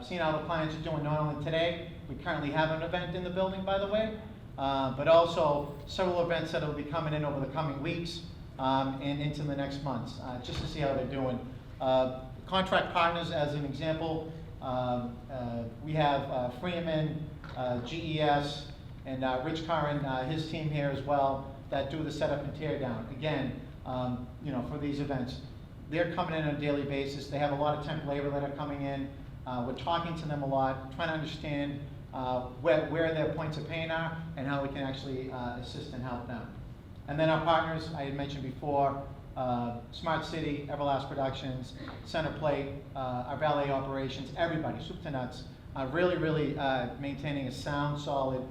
Speaker 11: seeing how the clients are doing not only today, we currently have an event in the building, by the way, but also several events that will be coming in over the coming weeks and into the next months, just to see how they're doing. Contract partners, as an example, we have Freeman, GES, and Rich Curran, his team here as well, that do the setup and tear down. Again, for these events, they're coming in on a daily basis. They have a lot of temp labor that are coming in. We're talking to them a lot, trying to understand where their points of pain are and how we can actually assist and help them. And then our partners, I had mentioned before, Smart City, Everlast Productions, Center Plate, our valet operations, everybody, soup to nuts, really maintaining a sound, solid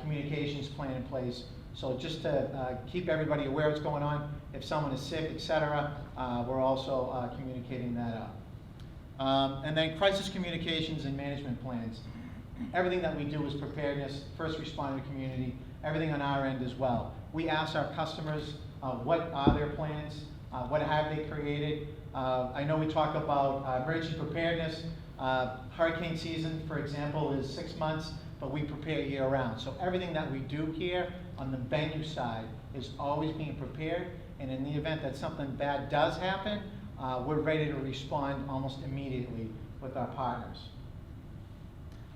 Speaker 11: communications plan in place. So just to keep everybody aware of what's going on, if someone is sick, etc., we're also communicating that up. And then crisis communications and management plans. Everything that we do is preparedness, first responder community, everything on our end as well. We ask our customers what are their plans, what have they created. I know we talk about emergency preparedness. Hurricane season, for example, is 6 months, but we prepare year-round. So everything that we do here on the venue side is always being prepared, and in the event that something bad does happen, we're ready to respond almost immediately with our partners.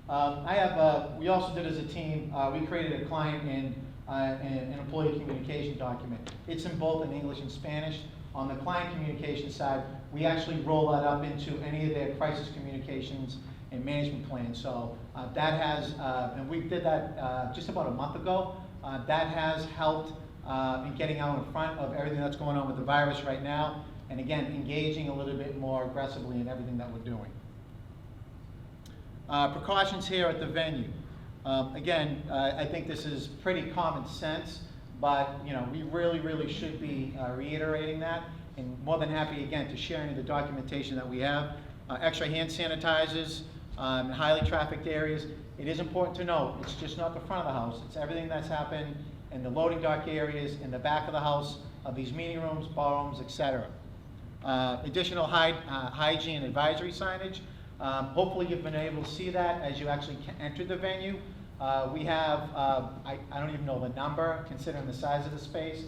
Speaker 11: We also did as a team, we created a client and an employee communication document. It's in both in English and Spanish. On the client communication side, we actually roll that up into any of their crisis communications and management plans. So that has, and we did that just about a month ago. That has helped in getting out in front of everything that's going on with the virus right now, and again, engaging a little bit more aggressively in everything that we're doing. Precautions here at the venue. Again, I think this is pretty common sense, but we really should be reiterating that, and more than happy again to share any of the documentation that we have. Extra hand sanitizers in highly trafficked areas. It is important to note, it's just not the front of the house, it's everything that's happened in the loading dock areas, in the back of the house, of these meeting rooms, ballrooms, etc. Additional hygiene advisory signage. Hopefully you've been able to see that as you actually enter the venue. We have, I don't even know the number, considering the size of the space,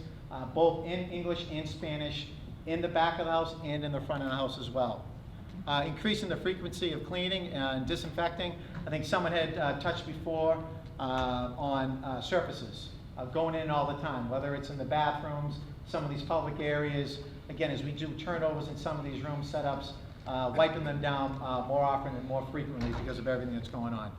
Speaker 11: both in English and Spanish, in the back of the house and in the front of the house as well. Increasing the frequency of cleaning and disinfecting. I think someone had touched before on surfaces, going in all the time, whether it's in the bathrooms, some of these public areas. Again, as we do turnovers in some of these room setups, wiping them down more often and more frequently because of everything that's going on.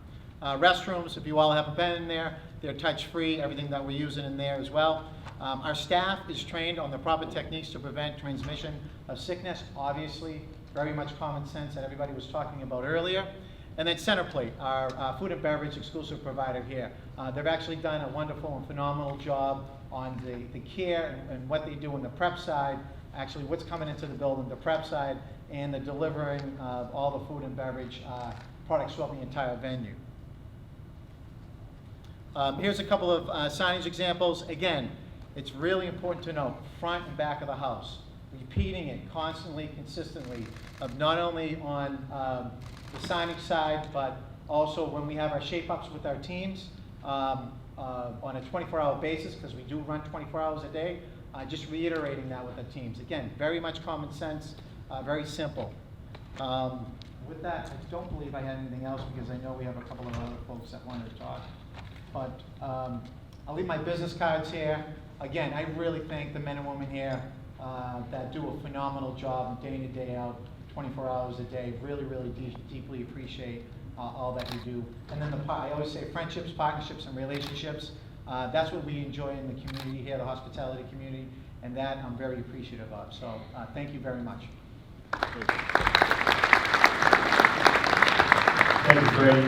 Speaker 11: Restrooms, if you all haven't been in there, they're touch-free, everything that we're using in there as well. Our staff is trained on the proper techniques to prevent transmission of sickness, obviously, very much common sense that everybody was talking about earlier. And then Centerplate, our food and beverage exclusive provider here. They've actually done a wonderful and phenomenal job on the care and what they do on the prep side, actually what's coming into the building, the prep side, and the delivering of all the food and beverage products throughout the entire venue. Here's a couple of signage examples. Again, it's really important to know front and back of the house. Repeating it constantly, consistently, of not only on the signage side, but also when we have our shape-ups with our teams on a 24-hour basis, because we do run 24 hours a day, just reiterating that with the teams. Again, very much common sense, very simple. With that, I don't believe I had anything else because I know we have a couple of other folks that wanted to talk. But I'll leave my business cards here. Again, I really thank the men and women here that do a phenomenal job day in and day out, 24 hours a day. Really, really deeply appreciate all that you do. And then I always say friendships, partnerships, and relationships. That's what we enjoy in the community here, the hospitality community, and that I'm very appreciative of. So thank you very much.
Speaker 1: Thank you, Freddie.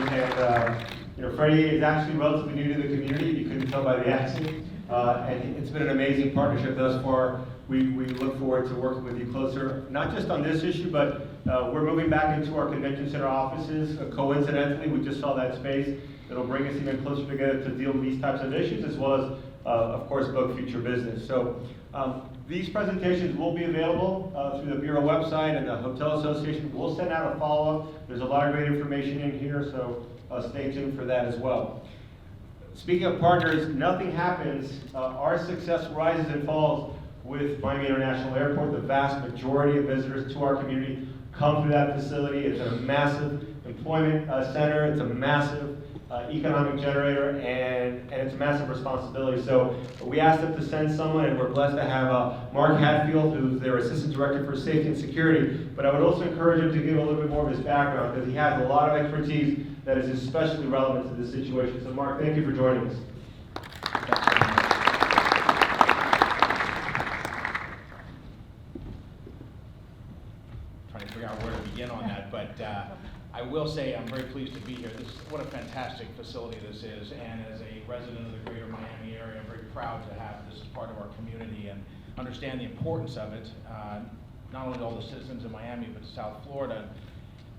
Speaker 1: And Freddie is actually relatively new to the community. You couldn't tell by the accent. And it's been an amazing partnership thus far. We look forward to working with you closer, not just on this issue, but we're moving back into our convention center offices. Coincidentally, we just saw that space. It'll bring us even closer together to deal with these types of issues, as well as, of course, book future business. So these presentations will be available through the Bureau website, and the Hotel Association will send out a follow-up. There's a lot of great information in here, so stay tuned for that as well. Speaking of partners, nothing happens. Our success rises and falls with Miami International Airport. The vast majority of visitors to our community come through that facility. It's a massive employment center. It's a massive economic generator, and it's a massive responsibility. So we asked them to send someone, and we're blessed to have Mark Hatfield, who's their Assistant Director for Safety and Security. But I would also encourage him to give a little bit more of his background, because he has a lot of expertise that is especially relevant to this situation. So Mark, thank you for joining us.
Speaker 12: Trying to figure out where to begin on that, but I will say I'm very pleased to be here. What a fantastic facility this is, and as a resident of the greater Miami area, I'm very proud to have this as part of our community and understand the importance of it, not only to all the citizens of Miami, but to South Florida.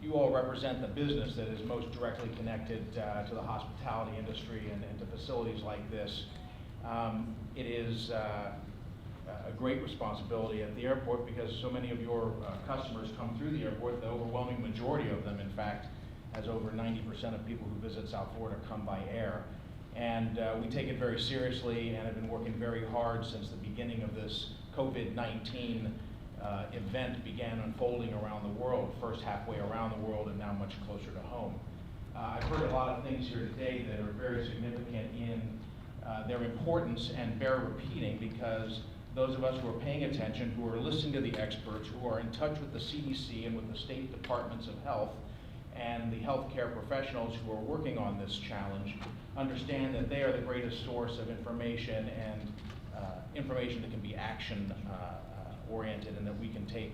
Speaker 12: You all represent the business that is most directly connected to the hospitality industry and to facilities like this. It is a great responsibility at the airport, because so many of your customers come through the airport. The overwhelming majority of them, in fact, as over 90% of people who visit South Florida come by air. And we take it very seriously and have been working very hard since the beginning of this COVID-19 event began unfolding around the world, first halfway around the world and now much closer to home. I've heard a lot of things here today that are very significant in their importance and bear repeating, because those of us who are paying attention, who are listening to the experts, who are in touch with the CDC and with the state departments of health and the healthcare professionals who are working on this challenge, understand that they are the greatest source of information, and information that can be action oriented and that we can take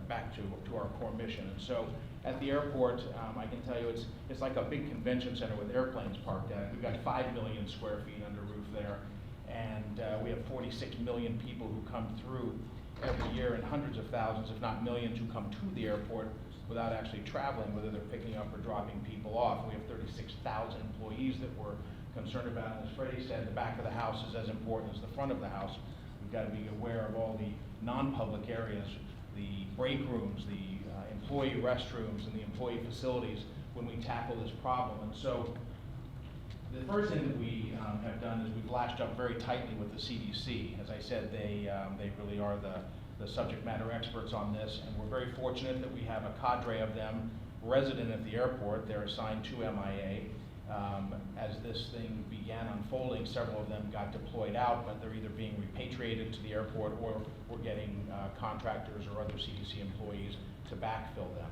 Speaker 12: back to our core mission. And so at the airport, I can tell you it's like a big convention center with airplanes parked at it. We've got 5 million square feet under roof there. And we have 46 million people who come through every year, and hundreds of thousands, if not millions, who come to the airport without actually traveling, whether they're picking up or dropping people off. We have 36,000 employees that we're concerned about. And as Freddie said, the back of the house is as important as the front of the house. We've got to be aware of all the non-public areas, the break rooms, the employee restrooms, and the employee facilities when we tackle this problem. And so The first thing that we have done is we've latched up very tightly with the CDC. As I said, they really are the subject matter experts on this, and we're very fortunate that we have a cadre of them resident at the airport. They're assigned to MIA. As this thing began unfolding, several of them got deployed out, but they're either being repatriated to the airport or we're getting contractors or other CDC employees to backfill them.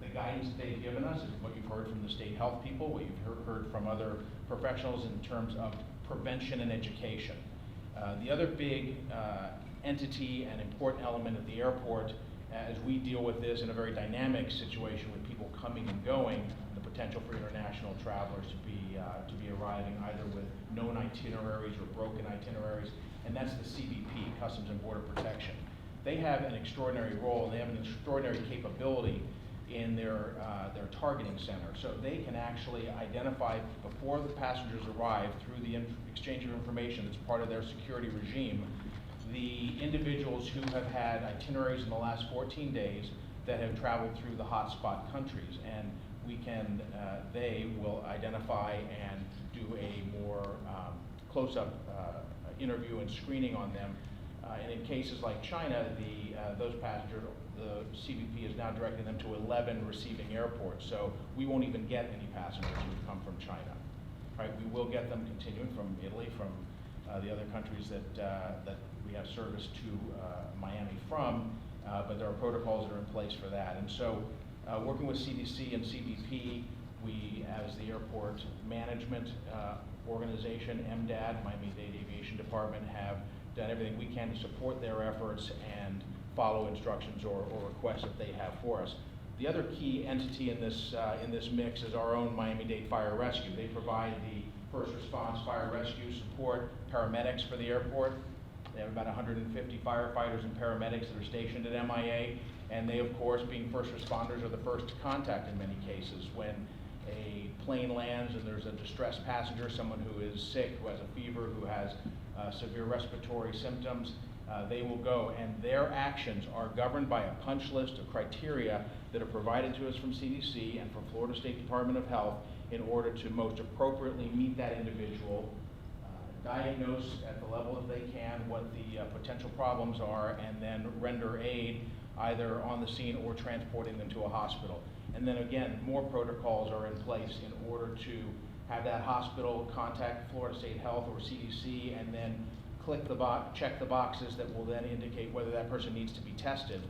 Speaker 12: The guidance that they've given us is what you've heard from the state health people, what you've heard from other professionals in terms of prevention and education. The other big entity and important element at the airport, as we deal with this in a very dynamic situation with people coming and going, the potential for international travelers to be arriving either with known itineraries or broken itineraries, and that's the CBP, Customs and Border Protection. They have an extraordinary role, and they have an extraordinary capability in their targeting center. So they can actually identify before the passengers arrive through the exchange of information that's part of their security regime, the individuals who have had itineraries in the last 14 days that have traveled through the hotspot countries. And we can, they will identify and do a more close-up interview and screening on them. And in cases like China, those passengers, the CBP is now directing them to 11 receiving airports. So we won't even get any passengers who come from China. Right? We will get them continuing from Italy, from the other countries that we have service to Miami from, but there are protocols that are in place for that. And so working with CDC and CBP, we, as the airport management organization, MDAD, Miami-Dade Aviation Department, have done everything we can to support their efforts and follow instructions or requests that they have for us. The other key entity in this mix is our own Miami-Dade Fire Rescue. They provide the first response fire rescue support, paramedics for the airport. They have about 150 firefighters and paramedics that are stationed at MIA, and they, of course, being first responders, are the first to contact in many cases. When a plane lands and there's a distressed passenger, someone who is sick, who has a fever, who has severe respiratory symptoms, they will go, and their actions are governed by a punch list of criteria that are provided to us from CDC and from Florida State Department of Health in order to most appropriately meet that individual, diagnose at the level that they can what the potential problems are, and then render aid either on the scene or transporting them to a hospital. And then again, more protocols are in place in order to have that hospital contact Florida State Health or CDC, and then check the boxes that will then indicate whether that person needs to be tested.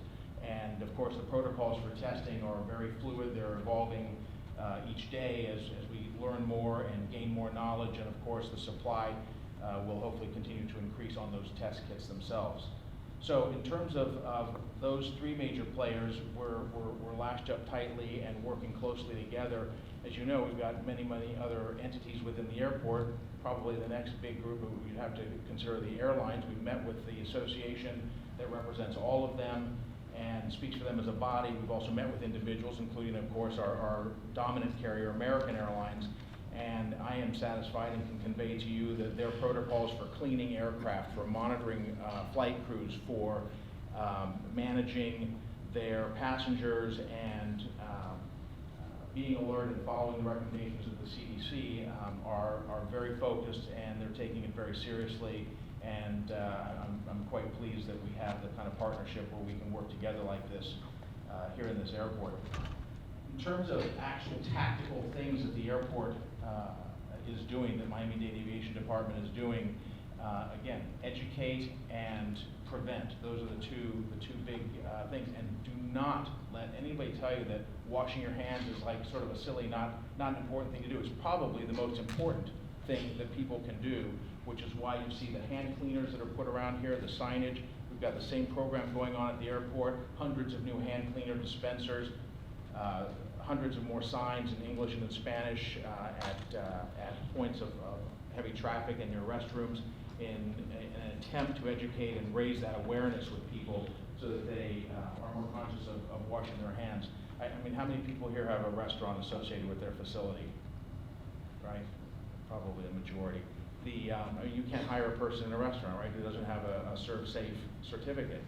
Speaker 12: And of course, the protocols for testing are very fluid. They're evolving each day as we learn more and gain more knowledge, and of course, the supply will hopefully continue to increase on those test kits themselves. So in terms of those three major players, we're lashed up tightly and working closely together. As you know, we've got many other entities within the airport. Probably the next big group we'd have to consider the airlines. We've met with the association that represents all of them and speaks for them as a body. We've also met with individuals, including, of course, our dominant carrier, American Airlines. And I am satisfied and can convey to you that their protocols for cleaning aircraft, for monitoring flight crews, for managing their passengers and being alert and following the recommendations of the CDC are very focused, and they're taking it very seriously. And I'm quite pleased that we have the kind of partnership where we can work together like this here in this airport. In terms of actual tactical things that the airport is doing, that Miami-Dade Aviation Department is doing, again, educate and prevent. Those are the two big things. And do not let anybody tell you that washing your hands is like sort of a silly, not an important thing to do. It's probably the most important thing that people can do, which is why you see the hand cleaners that are put around here, the signage. We've got the same program going on at the airport, hundreds of new hand cleaner dispensers, hundreds of more signs in English and in Spanish at points of heavy traffic in your restrooms in an attempt to educate and raise that awareness with people so that they are more conscious of washing their hands. I mean, how many people here have a restaurant associated with their facility? Right? Probably a majority. You can't hire a person in a restaurant, right, who doesn't have a serve-safe certificate.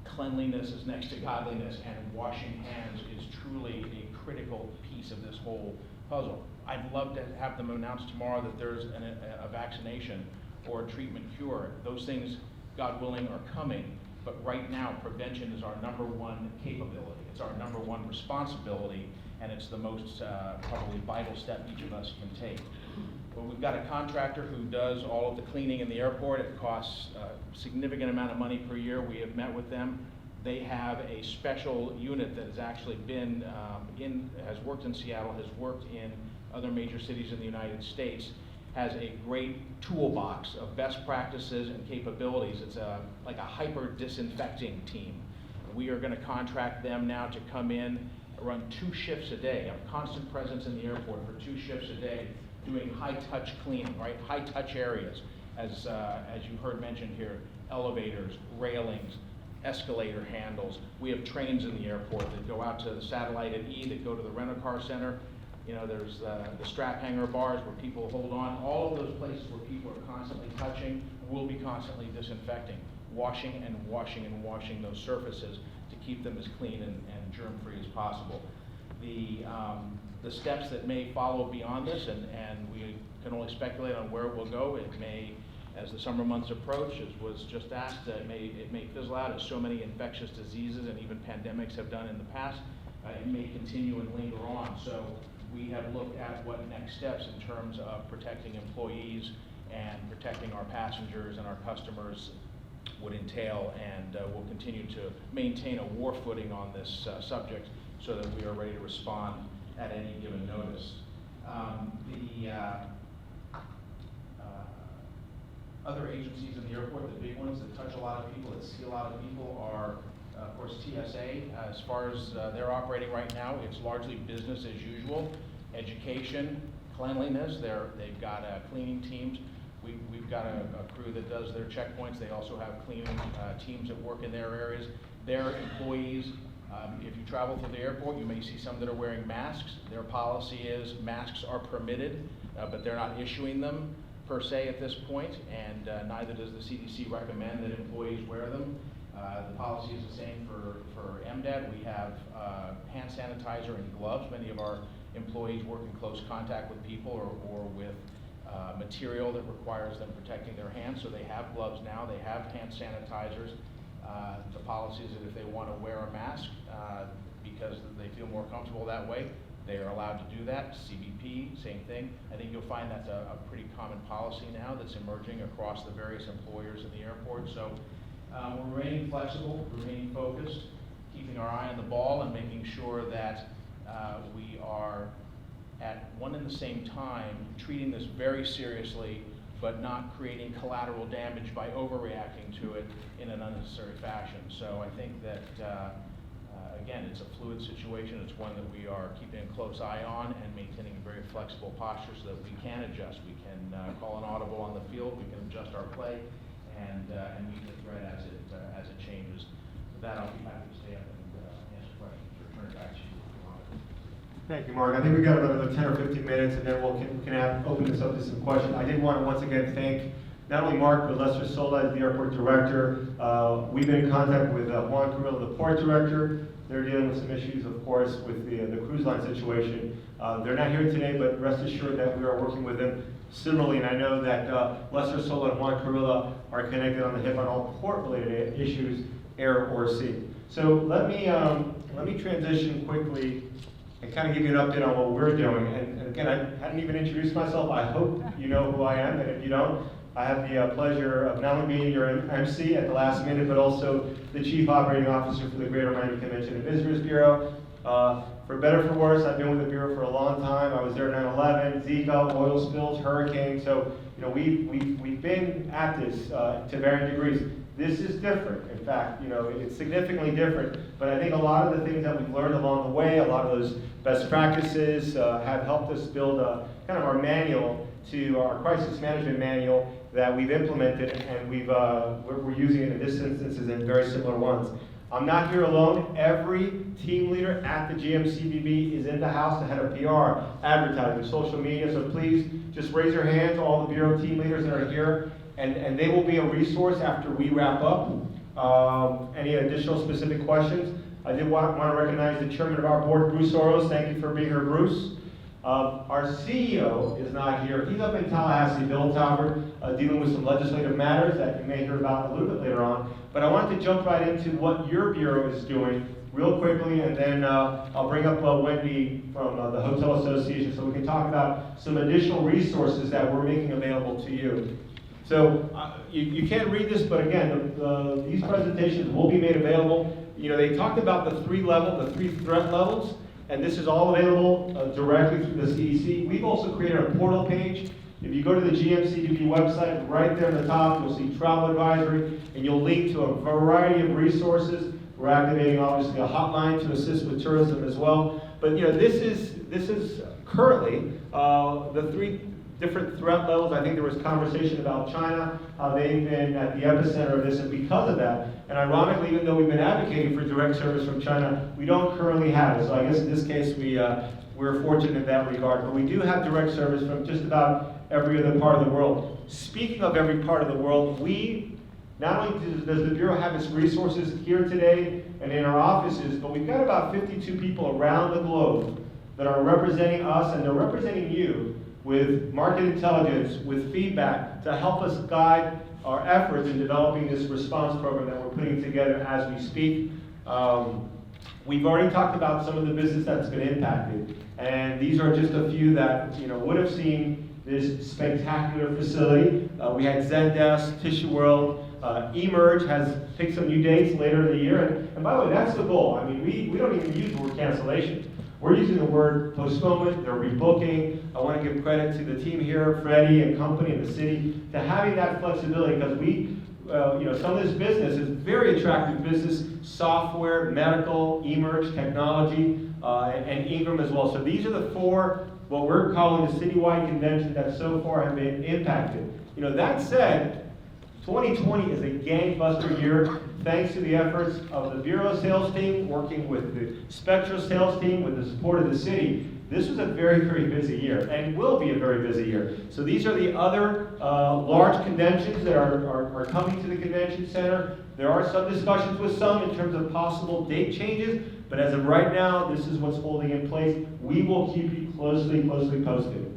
Speaker 12: Cleanliness is next to godliness, and washing hands is truly a critical piece of this whole puzzle. I'd love to have them announce tomorrow that there's a vaccination or a treatment cure. Those things, God willing, are coming. But right now, prevention is our #1 capability. It's our #1 responsibility, and it's the most probably vital step each of us can take. Well, we've got a contractor who does all of the cleaning in the airport. It costs a significant amount of money per year. We have met with them. They have a special unit that has actually been has worked in Seattle, has worked in other major cities in the United States, has a great toolbox of best practices and capabilities. It's like a hyper disinfecting team. We are going to contract them now to come in, run 2 shifts a day, have constant presence in the airport for 2 shifts a day, doing high-touch cleaning, right? High-touch areas, as you heard mentioned here, elevators, railings, escalator handles. We have trains in the airport that go out to the Satellite at E, that go to the rental-car center. You know, there's the strap hanger bars where people hold on. All of those places where people are constantly touching, will be constantly disinfecting, washing and washing and washing those surfaces to keep them as clean and germ-free as possible. The steps that may follow beyond this, and we can only speculate on where it will go. It may, as the summer months approach, as was just asked, it may fizzle out, as so many infectious diseases and even pandemics have done in the past. It may continue and linger on. So we have looked at what next steps in terms of protecting employees and protecting our passengers and our customers would entail, and we'll continue to maintain a war footing on this subject so that we are ready to respond at any given notice. Other agencies in the airport, the big ones that touch a lot of people, that see a lot of people, are of course TSA. As far as they're operating right now, it's largely business as usual. Education, cleanliness, they've got cleaning teams. We've got a crew that does their checkpoints. They also have cleaning teams that work in their areas. Their employees, if you travel through the airport, you may see some that are wearing masks. Their policy is masks are permitted, but they're not issuing them per se at this point, and neither does the CDC recommend that employees wear them. The policy is the same for MDAT. We have hand sanitizer and gloves. Many of our employees work in close contact with people or with material that requires them protecting their hands, so they have gloves now. They have hand sanitizers. The policy is that if they want to wear a mask because they feel more comfortable that way, they are allowed to do that. CBP, same thing. I think you'll find that's a pretty common policy now that's emerging across the various employers in the airport. So we're remaining flexible, remaining focused, keeping our eye on the ball, and making sure that we are at one and the same time treating this very seriously, but not creating collateral damage by overreacting to it in an unnecessary fashion. So I think that again, it's a fluid situation. It's one that we are keeping a close eye on and maintaining a very flexible posture so that we can adjust. We can call an audible on the field. We can adjust our play and meet the threat as it changes. With that, I'll be happy to stay up and answer questions or turn it back to you if you want.
Speaker 1: Thank you, Mark. I think we've got about another 10 or 15 minutes, and then we can open this up to some questions. I did want to once again thank not only Mark, but Lester Sola, the airport director. We've been in contact with Juan Carrillo, the port director. They're dealing with some issues, of course, with the cruise line situation. They're not here today, but rest assured that we are working with them similarly. And I know that Lester Sola and Juan Carrillo are connected on the hip on all port-related issues, air or sea. So let me transition quickly and kind of give you an update on what we're doing. And again, I hadn't even introduced myself. I hope you know who I am, and if you don't, I have the pleasure of not only being your MC at the last minute, but also the Chief Operating Officer for the Greater Miami Convention and Visitors Bureau. For better or for worse, I've been with the Bureau for a long time. I was there 9/11, Zika, oil spills, hurricanes. So, you know, we've been at this to varying degrees. This is different. In fact, you know, it's significantly different. But I think a lot of the things that we've learned along the way, a lot of those best practices have helped us build kind of our manual to our crisis management manual that we've implemented, and we're using it in this instance and very similar ones. I'm not here alone. Every team leader at the GMCVB is in the house, the head of PR, advertising, social media, so please just raise your hands, all the Bureau team leaders that are here, and they will be a resource after we wrap up. Any additional specific questions? I did want to recognize the chairman of our board, Bruce Soros. Thank you for being here, Bruce. Our CEO is not here. He's up in Tallahassee, Bill Talbert, dealing with some legislative matters that you may hear about a little bit later on. But I wanted to jump right into what your bureau is doing real quickly, and then I'll bring up Wendy from the Hotel Association so we can talk about some additional resources that we're making available to you. So you can't read this, but again, these presentations will be made available. You know, they talked about the three threat levels, and this is all available directly through the CDC. We've also created a portal page. If you go to the GMCVB website, right there at the top, you'll see travel advisory, and you'll link to a variety of resources. We're activating, obviously, a hotline to assist with tourism as well. But you know, this is currently the three different threat levels. I think there was conversation about China, how they've been at the epicenter of this, and because of that, and ironically, even though we've been advocating for direct service from China, we don't currently have it. So I guess in this case, we're fortunate in that regard. But we do have direct service from just about every other part of the world. Speaking of every part of the world, not only does the Bureau have its resources here today and in our offices, but we've got about 52 people around the globe that are representing us, and they're representing you with market intelligence, with feedback to help us guide our efforts in developing this response program that we're putting together as we speak. We've already talked about some of the business that's been impacted, and these are just a few that would have seen this spectacular facility. We had Zendesk, Tissue World, eMerge has picked some new dates later in the year, and by the way, that's the goal. I mean, we don't even use the word cancellation. We're using the word postponement, they're rebooking. I want to give credit to the team here, Freddie and company and the city, to having that flexibility, because some of this business is very attractive business, software, medical, eMerge, technology, and Ingram as well. So these are the four, what we're calling the citywide convention that so far have been impacted. That said, 2020 is a gangbuster year, thanks to the efforts of the Bureau sales team, working with the Spectra sales team, with the support of the city. This was a very, very busy year, and will be a very busy year. So these are the other large conventions that are coming to the convention center. There are some discussions with some in terms of possible date changes, but as of right now, this is what's holding in place. We will keep you closely posted.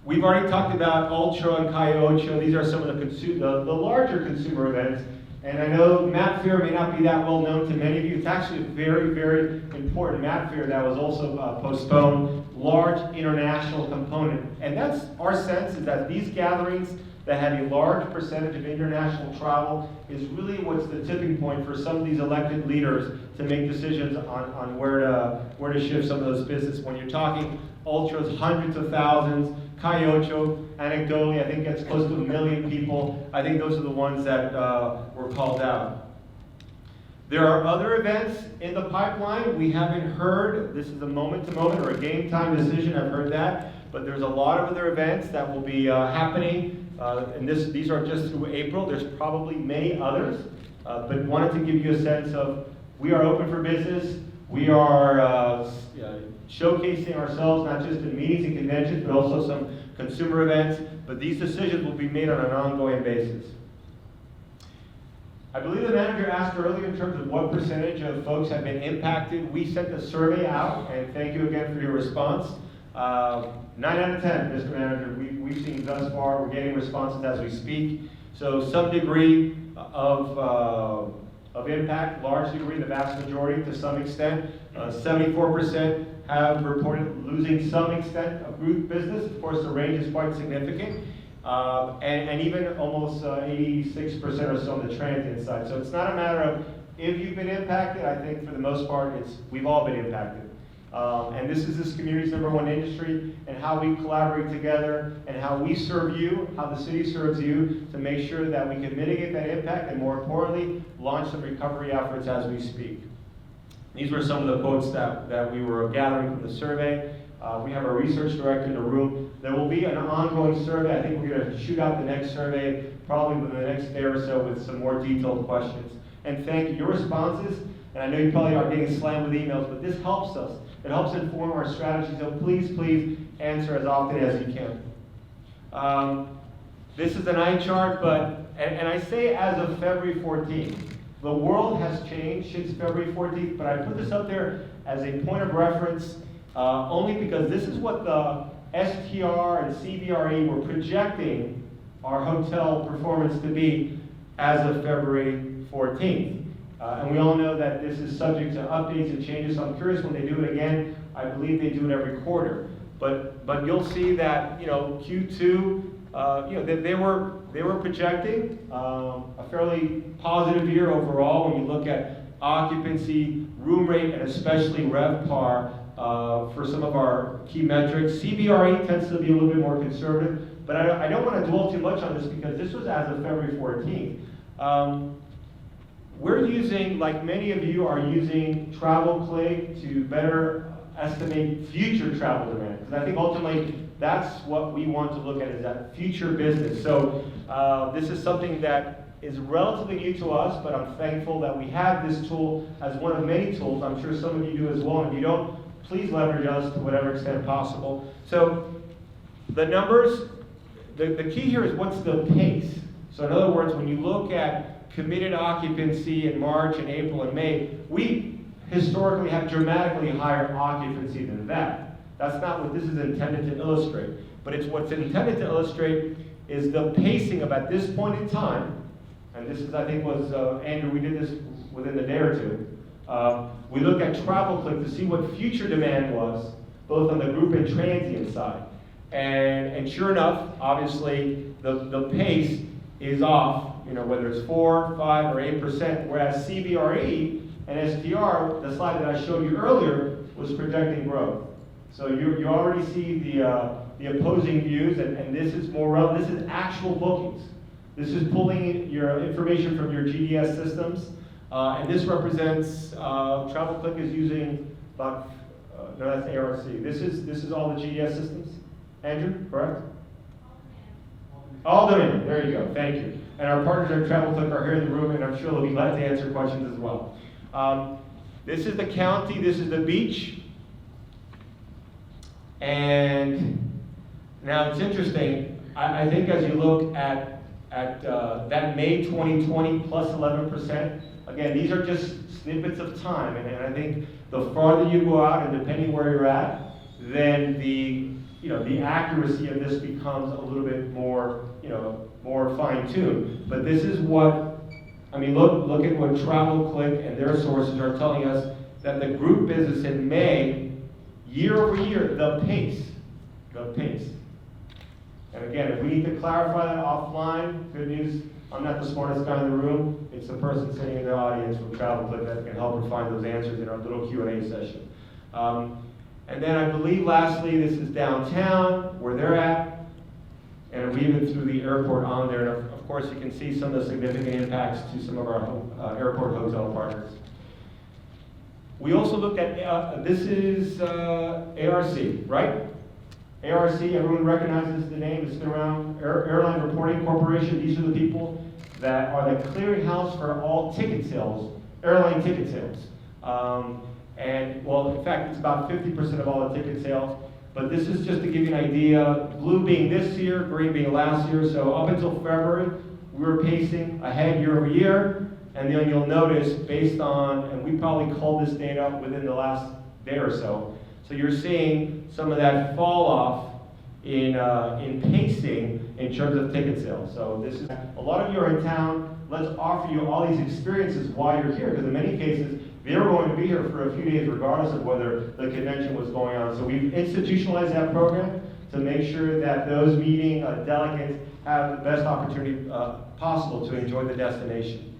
Speaker 1: We've already talked about Ultra and Calle. These are some of the larger consumer events. And I know Mat Fair may not be that well known to many of you. It's actually a very, very important Mat Fair that was also postponed. Large international component. And that's our sense, is that these gatherings that have a large percentage of international travel is really what's the tipping point for some of these elected leaders to make decisions on where to shift some of those business. When you're talking Ultras, hundreds of thousands, Calle, anecdotally, I think gets close to 1 million people. I think those are the ones that were called out. There are other events in the pipeline. We haven't heard, this is a moment-to-moment or a game-time decision, I've heard that, but there's a lot of other events that will be happening, and these are just through April. There's probably many others, but wanted to give you a sense of, we are open for business. We are showcasing ourselves, not just in meetings and conventions, but also some consumer events, but these decisions will be made on an ongoing basis. I believe the manager asked earlier in terms of what percentage of folks have been impacted. We sent a survey out, and thank you again for your response. 9 out of 10, Mr. Manager, we've seen thus far. We're getting responses as we speak. So some degree of impact, large degree, the vast majority to some extent. 74% have reported losing some extent of group business. Of course, the range is quite significant. And even almost 86% or so on the transient side. So it's not a matter of if you've been impacted. I think for the most part, we've all been impacted. And this is this community's #1 industry, and how we collaborate together, and how we serve you, how the city serves you, to make sure that we can mitigate that impact, and more importantly, launch some recovery efforts as we speak. These were some of the quotes that we were gathering from the survey. We have our research director in the room. There will be an ongoing survey. I think we're going to shoot out the next survey probably within the next day or so with some more detailed questions. And thank you. Your responses, and I know you probably are getting slammed with emails, but this helps us. It helps inform our strategy, so please answer as often as you can. This is an eye chart, and I say as of February 14th. The world has changed since February 14th, but I put this up there as a point of reference only because this is what the STR and CBRE were projecting our hotel performance to be as of February 14th. And we all know that this is subject to updates and changes, so I'm curious when they do it again. I believe they do it every quarter. But you'll see that, Q2, that they were projecting a fairly positive year overall when you look at occupancy, room rate, and especially RevPAR for some of our key metrics. CBRE tends to be a little bit more conservative, but I don't want to dwell too much on this because this was as of February 14th. We're using, like many of you are using TravelClick to better estimate future travel demand. Because I think ultimately that's what we want to look at, is that future business. So this is something that is relatively new to us, but I'm thankful that we have this tool as one of many tools. I'm sure some of you do as well, and if you don't, please leverage us to whatever extent possible. So the numbers, the key here is what's the pace. So in other words, when you look at committed occupancy in March and April and May, we historically have dramatically higher occupancy than that. That's not what this is intended to illustrate. But it's what's intended to illustrate is the pacing of at this point in time, and this is, I think, was, Andrew, we did this within a day or two. We looked at TravelClick to see what future demand was, both on the group and transient side. And sure enough, obviously, the pace is off, whether it's 4, 5, or 8%, whereas CBRE and STR, the slide that I showed you earlier, was projecting growth. So you already see the opposing views, and this is more relevant. This is actual bookings. This is pulling your information from your GDS systems, and this represents, TravelClick is using about, no, that's ARC. This is all the GDS systems. Andrew, correct? All demand, there you go, thank you. And our partners at TravelClick are here in the room, and I'm sure they'll be glad to answer questions as well. This is the county, this is the beach. And now it's interesting, I think as you look at that May 2020 plus 11%, again, these are just snippets of time, and I think the farther you go out, and depending where you're at, then the accuracy of this becomes a little bit more, more fine-tuned. But this is what, look at what TravelClick and their sources are telling us, that the group business in May, year over year, the pace. And again, if we need to clarify that offline, good news, I'm not the smartest guy in the room. It's the person sitting in the audience from TravelClick that can help refine those answers in our little Q&A session. And then I believe lastly, this is downtown, where they're at, and we even threw the airport on there. And of course, you can see some of the significant impacts to some of our airport hotel partners. We also looked at, this is ARC, right? ARC, everyone recognizes the name, it's been around, Airline Reporting Corporation. These are the people that are the clearinghouse for all ticket sales, airline ticket sales. And well, in fact, it's about 50% of all the ticket sales. But this is just to give you an idea, blue being this year, green being last year. So up until February, we were pacing ahead year over year. And then you'll notice, based on, and we probably called this data within the last day or so. So you're seeing some of that fall off in pacing in terms of ticket sales. So this is, a lot of you are in town. Let's offer you all these experiences while you're here, because in many cases, they were going to be here for a few days regardless of whether the convention was going on. So we've institutionalized that program to make sure that those meeting delegates have the best opportunity possible to enjoy the destination.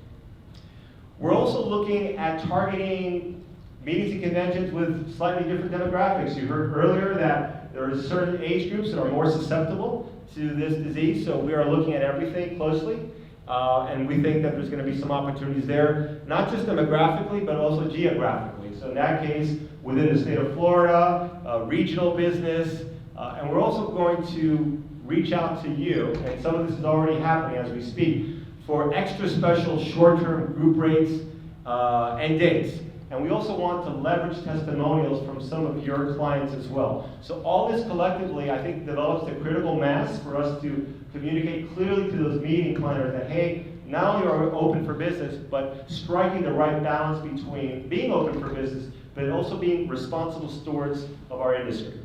Speaker 1: We're also looking at targeting meetings and conventions with slightly different demographics. You heard earlier that there are certain age groups that are more susceptible to this disease, so we are looking at everything closely. And we think that there's going to be some opportunities there, not just demographically, but also geographically. So in that case, within the state of Florida, regional business, and we're also going to reach out to you, and some of this is already happening as we speak, for extra special short-term group rates and dates. And we also want to leverage testimonials from some of your clients as well. So all this collectively, I think, develops the critical mass for us to communicate clearly to those meeting planners that, hey, not only are we open for business, but striking the right balance between being open for business, but also being responsible stewards of our industry.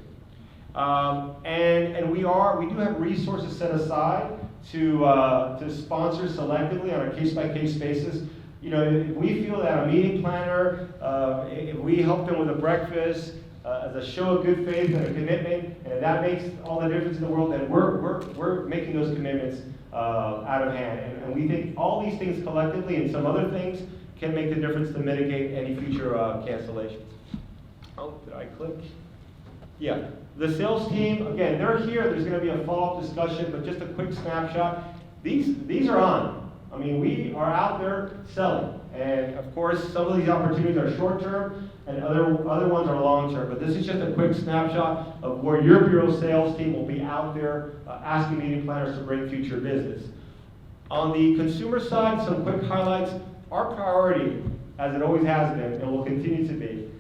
Speaker 1: And we do have resources set aside to sponsor selectively on a case-by-case basis. You know, if we feel that a meeting planner, if we help them with a breakfast, as a show of good faith and a commitment, and if that makes all the difference in the world, then we're making those commitments out of hand. And we think all these things collectively and some other things can make the difference to mitigate any future cancellations. Oh, did I click? Yeah. The sales team, again, they're here. There's going to be a follow-up discussion, but just a quick snapshot. These are on. I mean, we are out there selling. And of course, some of these opportunities are short-term, and other ones are long-term. But this is just a quick snapshot of where your Bureau sales team will be out there asking meeting planners to bring future business. On the consumer side, some quick highlights. Our priority, as it always has been, and will continue to be,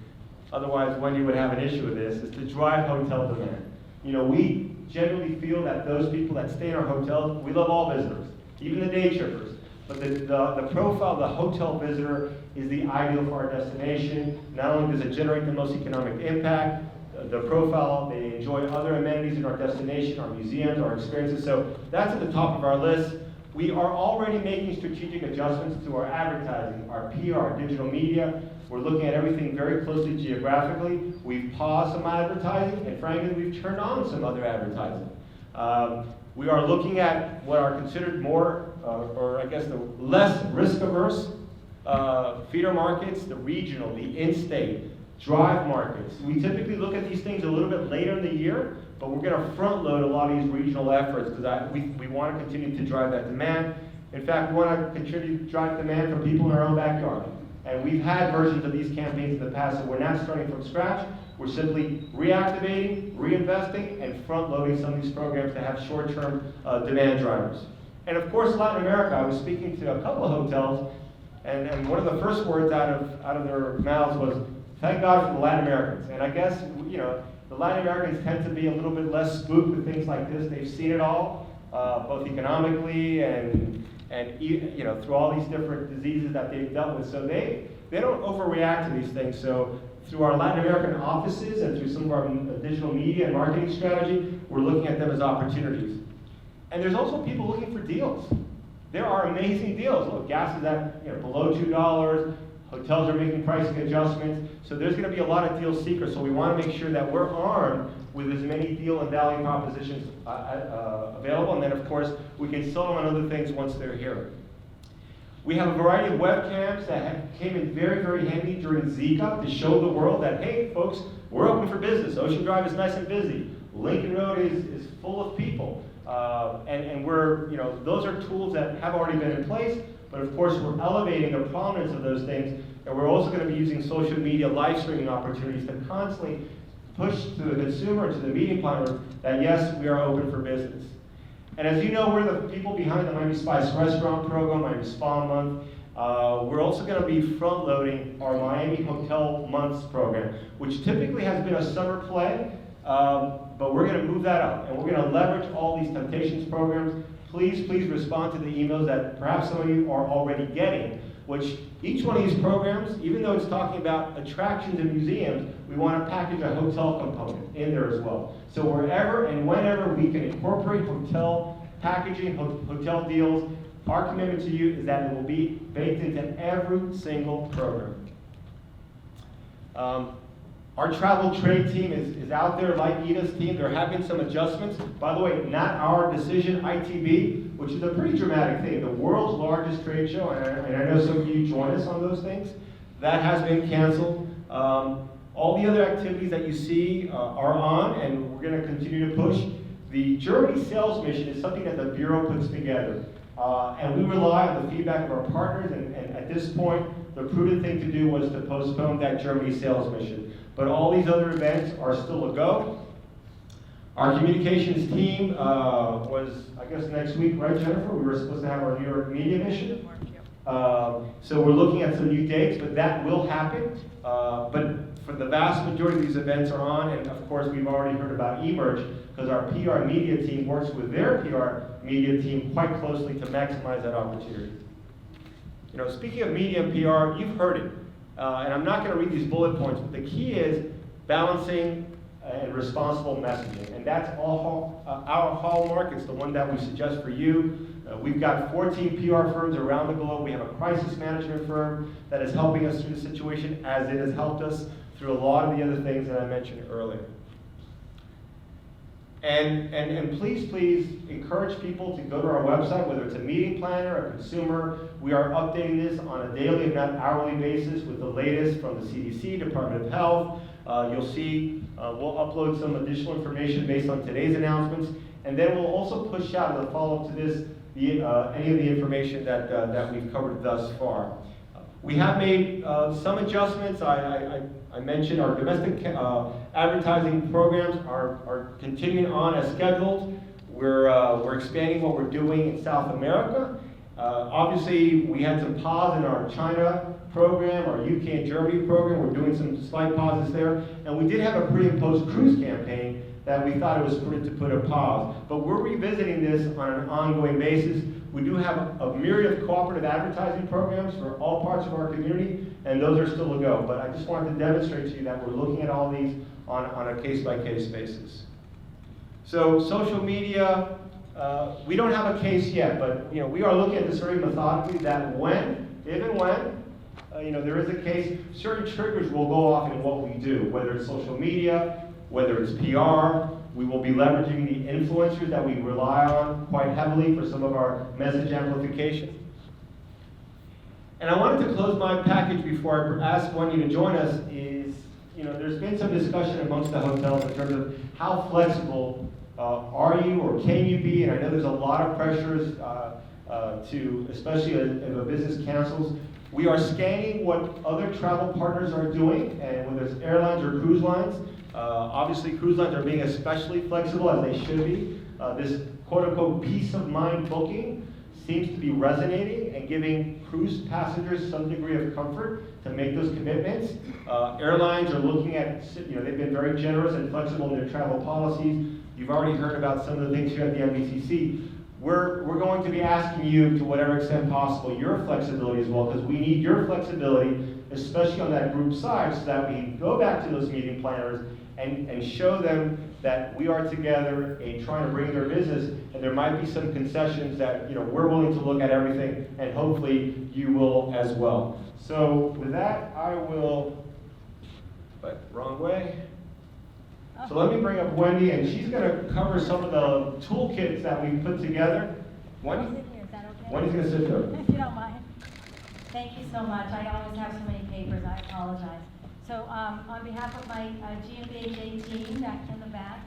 Speaker 1: otherwise Wendy would have an issue with this, is to drive hotel demand. You know, we generally feel that those people that stay in our hotels, we love all visitors, even the day trippers. But the profile of the hotel visitor is the ideal for our destination. Not only does it generate the most economic impact, the profile, they enjoy other amenities in our destination, our museums, our experiences. So that's at the top of our list. We are already making strategic adjustments to our advertising, our PR, our digital media. We're looking at everything very closely geographically. We've paused some advertising, and frankly, we've turned on some other advertising. We are looking at what are considered more, or I guess the less risk-averse feeder markets, the regional, the in-state, drive markets. We typically look at these things a little bit later in the year, but we're going to front load a lot of these regional efforts because we want to continue to drive that demand. In fact, we want to continue to drive demand from people in our own backyard. And we've had versions of these campaigns in the past, so we're not starting from scratch. We're simply reactivating, reinvesting, and front-loading some of these programs to have short-term demand drivers. And of course, Latin America. I was speaking to a couple of hotels, and one of the first words out of their mouths was, "Thank God for the Latin Americans." And I guess, you know, the Latin Americans tend to be a little bit less spooked with things like this. They've seen it all, both economically and you know, through all these different diseases that they've dealt with. So they don't overreact to these things. So through our Latin American offices and through some of our digital media and marketing strategy, we're looking at them as opportunities. And there's also people looking for deals. There are amazing deals. Look, gas is at below $2. Hotels are making pricing adjustments. So there's going to be a lot of deal seekers. So we want to make sure that we're armed with as many deal and value propositions available. And then, of course, we can sell them on other things once they're here. We have a variety of webcams that came in very, very handy during Zika to show the world that, hey, folks, we're open for business. Ocean Drive is nice and busy. Lincoln Road is full of people. And we're, those are tools that have already been in place. But of course, we're elevating the prominence of those things. And we're also going to be using social media live streaming opportunities to constantly push to the consumer, to the meeting planner, that yes, we are open for business. And as you know, we're the people behind the Miami Spice Restaurant Program, Miami Spa Month. We're also going to be front-loading our Miami Hotel Months program, which typically has been a summer play, but we're going to move that up. And we're going to leverage all these Temptations programs. Please respond to the emails that perhaps some of you are already getting, which each one of these programs, even though it's talking about attractions and museums, we want to package a hotel component in there as well. So wherever and whenever we can incorporate hotel packaging, hotel deals, our commitment to you is that it will be baked into every single program. Our travel trade team is out there, like Ida's team. There have been some adjustments. By the way, not our decision, ITB, which is a pretty dramatic thing. The world's largest trade show, and I know some of you join us on those things, that has been canceled. All the other activities that you see are on, and we're going to continue to push. The Germany sales mission is something that the Bureau puts together. And we rely on the feedback of our partners, and at this point, the prudent thing to do was to postpone that Germany sales mission. But all these other events are still a go. Our communications team was, I guess, next week, right, Jennifer? We were supposed to have our New York media mission. So we're looking at some new dates, but that will happen. But for the vast majority of these events are on, and of course, we've already heard about eMerge, because our PR media team works with their PR media team quite closely to maximize that opportunity. Speaking of media and PR, you've heard it. And I'm not going to read these bullet points, but the key is balancing and responsible messaging. And that's all our hallmark. It's the one that we suggest for you. We've got 14 PR firms around the globe. We have a crisis management firm that is helping us through the situation, as it has helped us through a lot of the other things that I mentioned earlier. And please encourage people to go to our website, whether it's a meeting planner, a consumer. We are updating this on a daily, if not hourly basis with the latest from the CDC, Department of Health. You'll see we'll upload some additional information based on today's announcements. And then we'll also push out as a follow-up to this any of the information that we've covered thus far. We have made some adjustments. I mentioned our domestic advertising programs are continuing on as scheduled. We're expanding what we're doing in South America. Obviously, we had some pause in our China program, our UK and Germany program. We're doing some slight pauses there. And we did have a pre and post cruise campaign that we thought it was prudent to put a pause. But we're revisiting this on an ongoing basis. We do have a myriad of cooperative advertising programs for all parts of our community, and those are still a go. But I just wanted to demonstrate to you that we're looking at all these on a case-by-case basis. So social media, we don't have a case yet, but we are looking at this very methodically, that if and when there is a case, certain triggers will go off in what we do, whether it's social media, whether it's PR. We will be leveraging the influencers that we rely on quite heavily for some of our message amplification. And I wanted to close my package before I ask Wendy to join us is, there's been some discussion amongst the hotels in terms of how flexible are you or can you be, and I know there's a lot of pressures especially if a business cancels. We are scanning what other travel partners are doing, and whether it's airlines or cruise lines. Obviously, cruise lines are being especially flexible, as they should be. This quote-unquote peace of mind booking seems to be resonating and giving cruise passengers some degree of comfort to make those commitments. Airlines are looking at, they've been very generous and flexible in their travel policies. You've already heard about some of the things here at the MBCC. We're going to be asking you, to whatever extent possible, your flexibility as well, because we need your flexibility, especially on that group side, so that we can go back to those meeting planners and show them that we are together in trying to bring their business, and there might be some concessions that we're willing to look at everything, and hopefully you will as well. So with that, I will, wrong way. So let me bring up Wendy, and she's going to cover some of the toolkits that we put together. Wendy?
Speaker 13: Sit here, is that okay?
Speaker 1: Wendy's going to sit there.
Speaker 13: If you don't mind. Thank you so much. I always have so many papers. I apologize. So on behalf of my GMBHA team back in the back,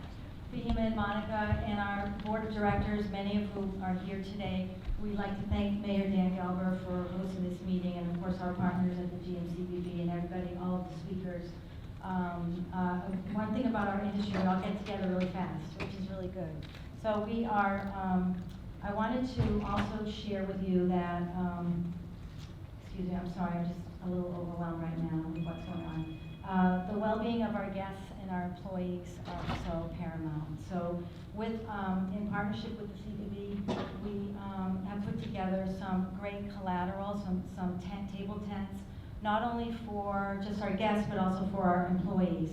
Speaker 13: Fahima and Monica, and our board of directors, many of whom are here today, we'd like to thank Mayor Dan Gelber for hosting this meeting, and of course our partners at the GMCVB and everybody, all of the speakers. One thing about our industry, we all get together really fast, which is really good. So we are, I wanted to also share with you that, excuse me, I'm sorry, I'm just a little overwhelmed right now with what's going on. The well-being of our guests and our employees are so paramount. So with, in partnership with the CVB, we have put together some great collateral, some table tents, not only for just our guests, but also for our employees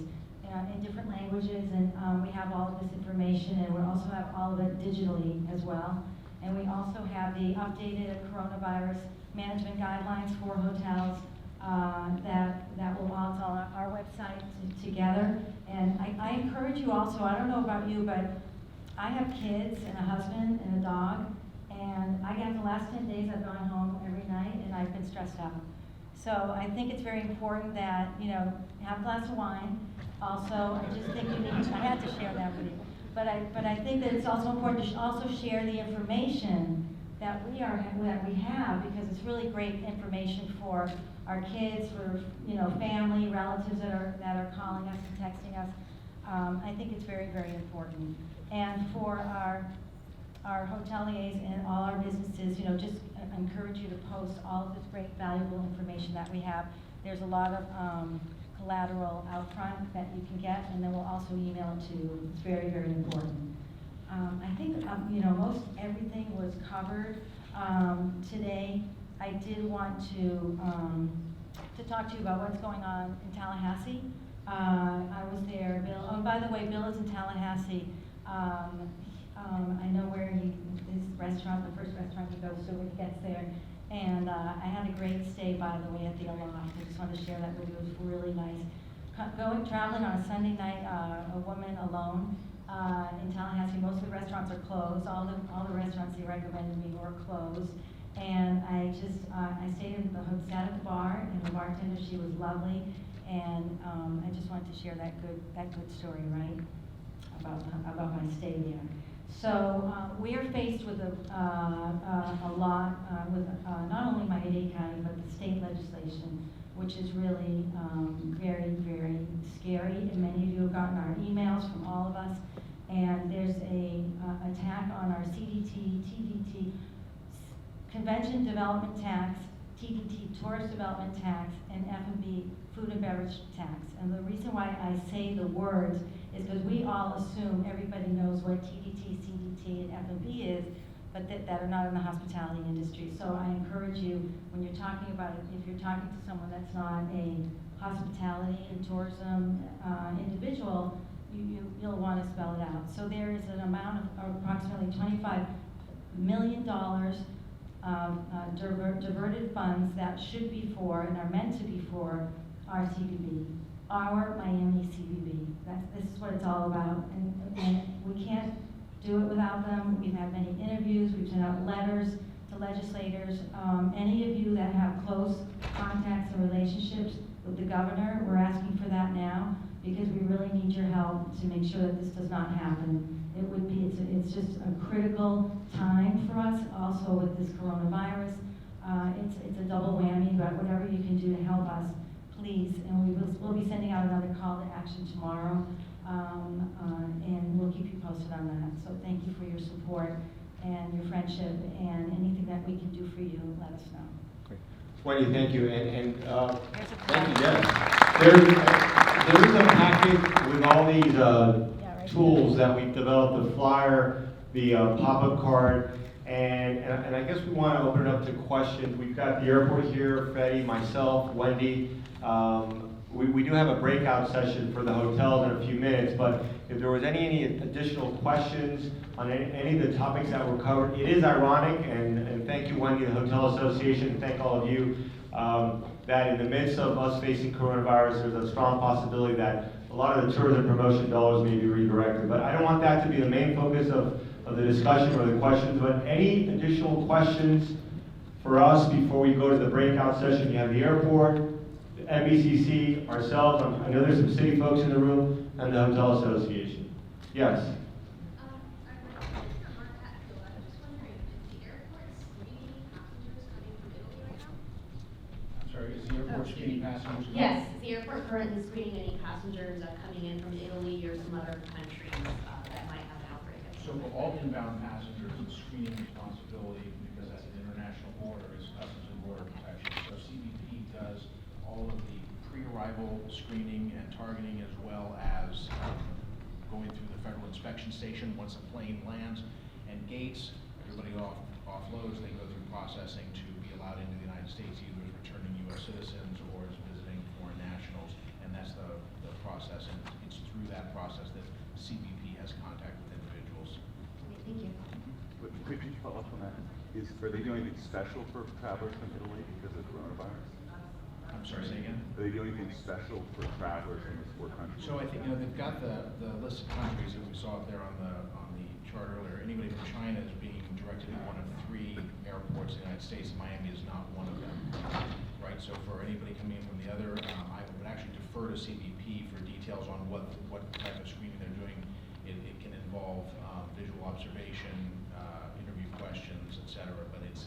Speaker 13: in different languages. And we have all of this information, and we also have all of it digitally as well. And we also have the updated coronavirus management guidelines for hotels that will also on our website together. And I encourage you also, I don't know about you, but I have kids and a husband and a dog, and I got the last 10 days I've gone home every night, and I've been stressed out. So I think it's very important that, have a glass of wine. Also, I just think you need, I had to share that with you. But I think that it's also important to also share the information that we have, because it's really great information for our kids, for family, relatives that are calling us and texting us. I think it's very, very important. And for our hoteliers and all our businesses, just encourage you to post all of this great, valuable information that we have. There's a lot of collateral out front that you can get, and then we'll also email it to you. It's very, very important. I think, most everything was covered today. I did want to to talk to you about what's going on in Tallahassee. I was there, Bill, oh, by the way, Bill is in Tallahassee. I know where his restaurant, the first restaurant he goes to when he gets there. And I had a great stay, by the way, at the Aloft. I just wanted to share that with you. It was really nice. Traveling on a Sunday night, a woman alone in Tallahassee. Most of the restaurants are closed. All the restaurants he recommended me were closed. And I stayed in sat at the bar, and the bartender, she was lovely. And I just wanted to share that good story, right, about my stay there. So we are faced with a lot with not only Miami-Dade County, but the state legislation, which is really very, very scary. And many of you have gotten our emails from all of us. And there's a attack on our CDT, TDT, Convention Development Tax, TDT, Tourist Development Tax, and F&B, Food and Beverage Tax. And the reason why I say the words is because we all assume everybody knows what TDT, CDT, and F&B is, but that are not in the hospitality industry. So I encourage you, when you're talking about it, if you're talking to someone that's not a hospitality and tourism individual, you'll want to spell it out. So there is an amount of approximately $25 million diverted funds that should be for and are meant to be for our CVB, our Miami CVB. This is what it's all about, and we can't do it without them. We've had many interviews, we've sent out letters to legislators. Any of you that have close contacts and relationships with the governor, we're asking for that now, because we really need your help to make sure that this does not happen. It's just a critical time for us, also with this coronavirus. It's a double whammy, but whatever you can do to help us, please. And we'll be sending out another call to action tomorrow, and we'll keep you posted on that. So thank you for your support and your friendship, and anything that we can do for you, let us know.
Speaker 1: Great. Wendy, thank you, and thank you,
Speaker 13: Yes.
Speaker 1: yes. There is a packet with all these tools that we've developed, the flyer, the pop-up card, and I guess we want to open it up to questions. We've got the airport here, Freddie, myself, Wendy. We do have a breakout session for the hotels in a few minutes, but if there was any additional questions on any of the topics that were covered, it is ironic, and thank you, Wendy, the Hotel Association, and thank all of you, that in the midst of us facing coronavirus, there's a strong possibility that a lot of the tourism promotion dollars may be redirected. But I don't want that to be the main focus of the discussion or the questions, but any additional questions for us before we go to the breakout session? You have the airport, the NBCC, ourselves, I know there's some city folks in the room, and the Hotel Association. Yes?
Speaker 12: Is the airport screening passengers?
Speaker 14: Yes, is the airport currently screening any passengers coming in from Italy or some other countries that might have an outbreak?
Speaker 12: So for all inbound passengers, the screening responsibility, because that's an international border, is Customs and Border Protection. So CBP does all of the pre-arrival screening and targeting, as well as going through the federal inspection station once a plane lands and gates. Everybody offloads, they go through processing to be allowed into the United States, either as returning U.S. citizens or as visiting foreign nationals, and that's the process, and it's through that process that CBP has contact with individuals.
Speaker 14: Okay, thank you.
Speaker 8: But could you follow up on that? Are they doing anything special for travelers from Italy because of coronavirus?
Speaker 12: I'm sorry, say again?
Speaker 8: Are they doing anything special for travelers from these four countries?
Speaker 12: So I think, they've got the list of countries that we saw up there on the chart earlier. Anybody from China is being directed to one of 3 airports in the United States. Miami is not one of them, right? So for anybody coming in from the other, I would actually defer to CBP for details on what type of screening they're doing. It can involve visual observation, interview questions, etc. But it's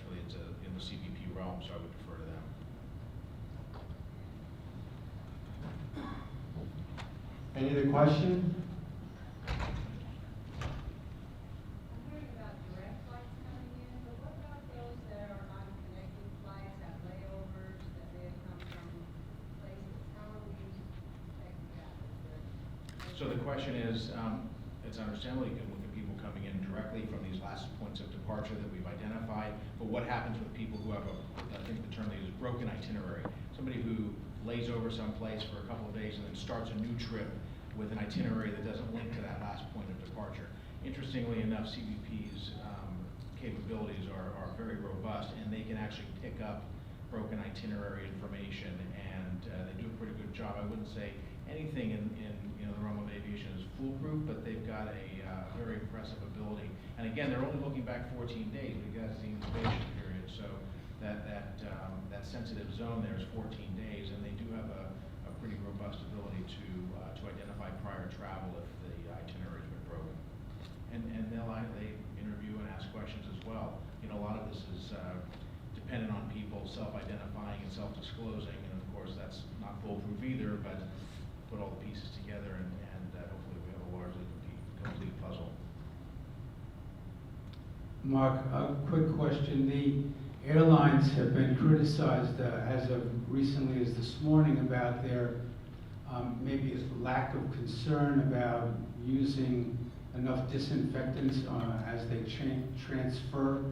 Speaker 12: really in the CBP realm, so I would defer to them.
Speaker 1: Any other questions?
Speaker 12: So the question is, it's understandably, look at people coming in directly from these last points of departure that we've identified. But what happens with people who have I think the term they use, broken itinerary? Somebody who lays over someplace for a couple of days and then starts a new trip with an itinerary that doesn't link to that last point of departure. Interestingly enough, CBP's capabilities are very robust, and they can actually pick up broken itinerary information, and they do a pretty good job. I wouldn't say anything in the realm of aviation is foolproof, but they've got a very impressive ability. And again, they're only looking back 14 days because it's the incubation period, so that sensitive zone there is 14 days, and they do have a pretty robust ability to identify prior travel if the itinerary's been broken. And they interview and ask questions as well. You know, a lot of this is dependent on people self-identifying and self-disclosing, and of course that's not foolproof either, but put all the pieces together and hopefully we have a largely complete puzzle.
Speaker 15: Mark, a quick question. The airlines have been criticized as of recently as this morning about their maybe a lack of concern about using enough disinfectants as they transfer,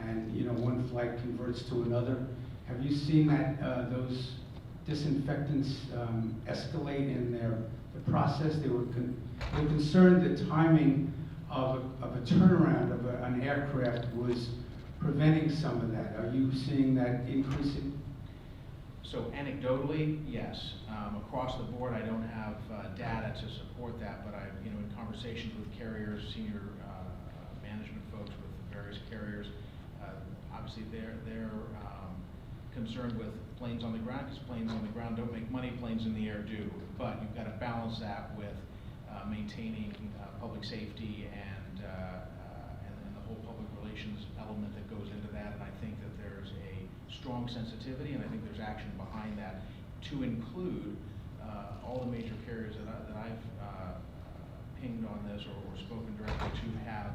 Speaker 15: and you know, one flight converts to another. Have you seen that those disinfectants escalate in the process? They were concerned the timing of a turnaround of an aircraft was preventing some of that. Are you seeing that increasing?
Speaker 12: So anecdotally, yes. Across the board, I don't have data to support that, but in conversations with carriers, senior management folks with various carriers, obviously they're concerned with planes on the ground, because planes on the ground don't make money, planes in the air do. But you've got to balance that with maintaining public safety and the whole public relations element that goes into that. And I think that there's a strong sensitivity, and I think there's action behind that to include all the major carriers that I've pinged on this or spoken directly to have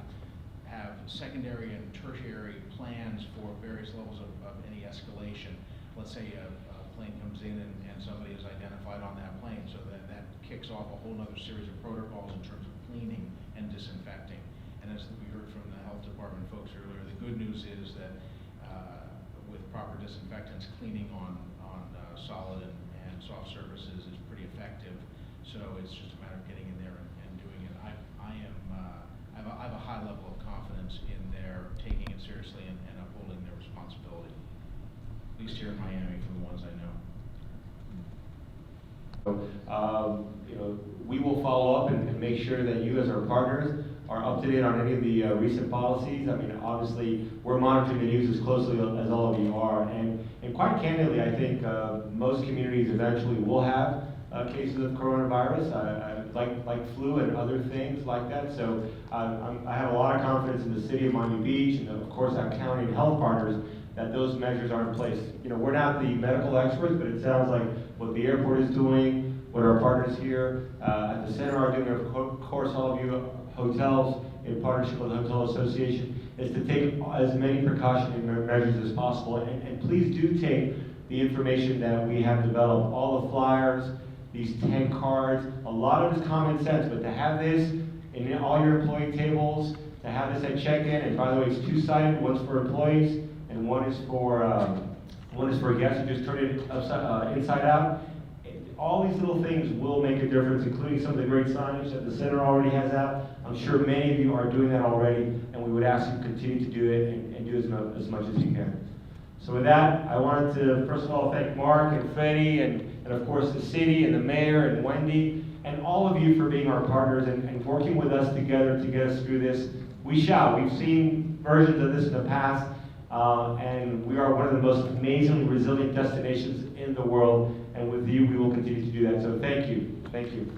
Speaker 12: secondary and tertiary plans for various levels of any escalation. Let's say a plane comes in and somebody is identified on that plane, so that kicks off a whole other series of protocols in terms of cleaning and disinfecting. And as we heard from the health department folks earlier, the good news is that with proper disinfectants, cleaning on solid and soft surfaces is pretty effective. So it's just a matter of getting in there and doing it. I have a high level of confidence in their taking it seriously and upholding their responsibility, at least here in Miami from the ones I know.
Speaker 1: We will follow up and make sure that you as our partners are up to date on any of the recent policies. I mean, obviously, we're monitoring the news as closely as all of you are. And quite candidly, I think most communities eventually will have cases of coronavirus, like flu and other things like that. So I have a lot of confidence in the city of Miami Beach and, of course, our county and health partners that those measures are in place. You know, we're not the medical experts, but it sounds like what the airport is doing, what our partners here at the center are doing, of course, all of you hotels in partnership with the Hotel Association, is to take as many precautionary measures as possible. And please do take the information that we have developed, all the flyers, these 10 cards. A lot of it is common sense, but to have this in all your employee tables, to have this at check-in, and by the way, it's two-sided, one's for employees and one is for guests. You just turn it inside out. All these little things will make a difference, including some of the great signage that the center already has out. I'm sure many of you are doing that already, and we would ask you to continue to do it and do as much as you can. So with that, I wanted to, first of all, thank Mark and Freddie and of course the city and the mayor and Wendy and all of you for being our partners and working with us together to get us through this. We shall. We've seen versions of this in the past, and we are one of the most amazingly resilient destinations in the world. And with you, we will continue to do that. So thank you. Thank you.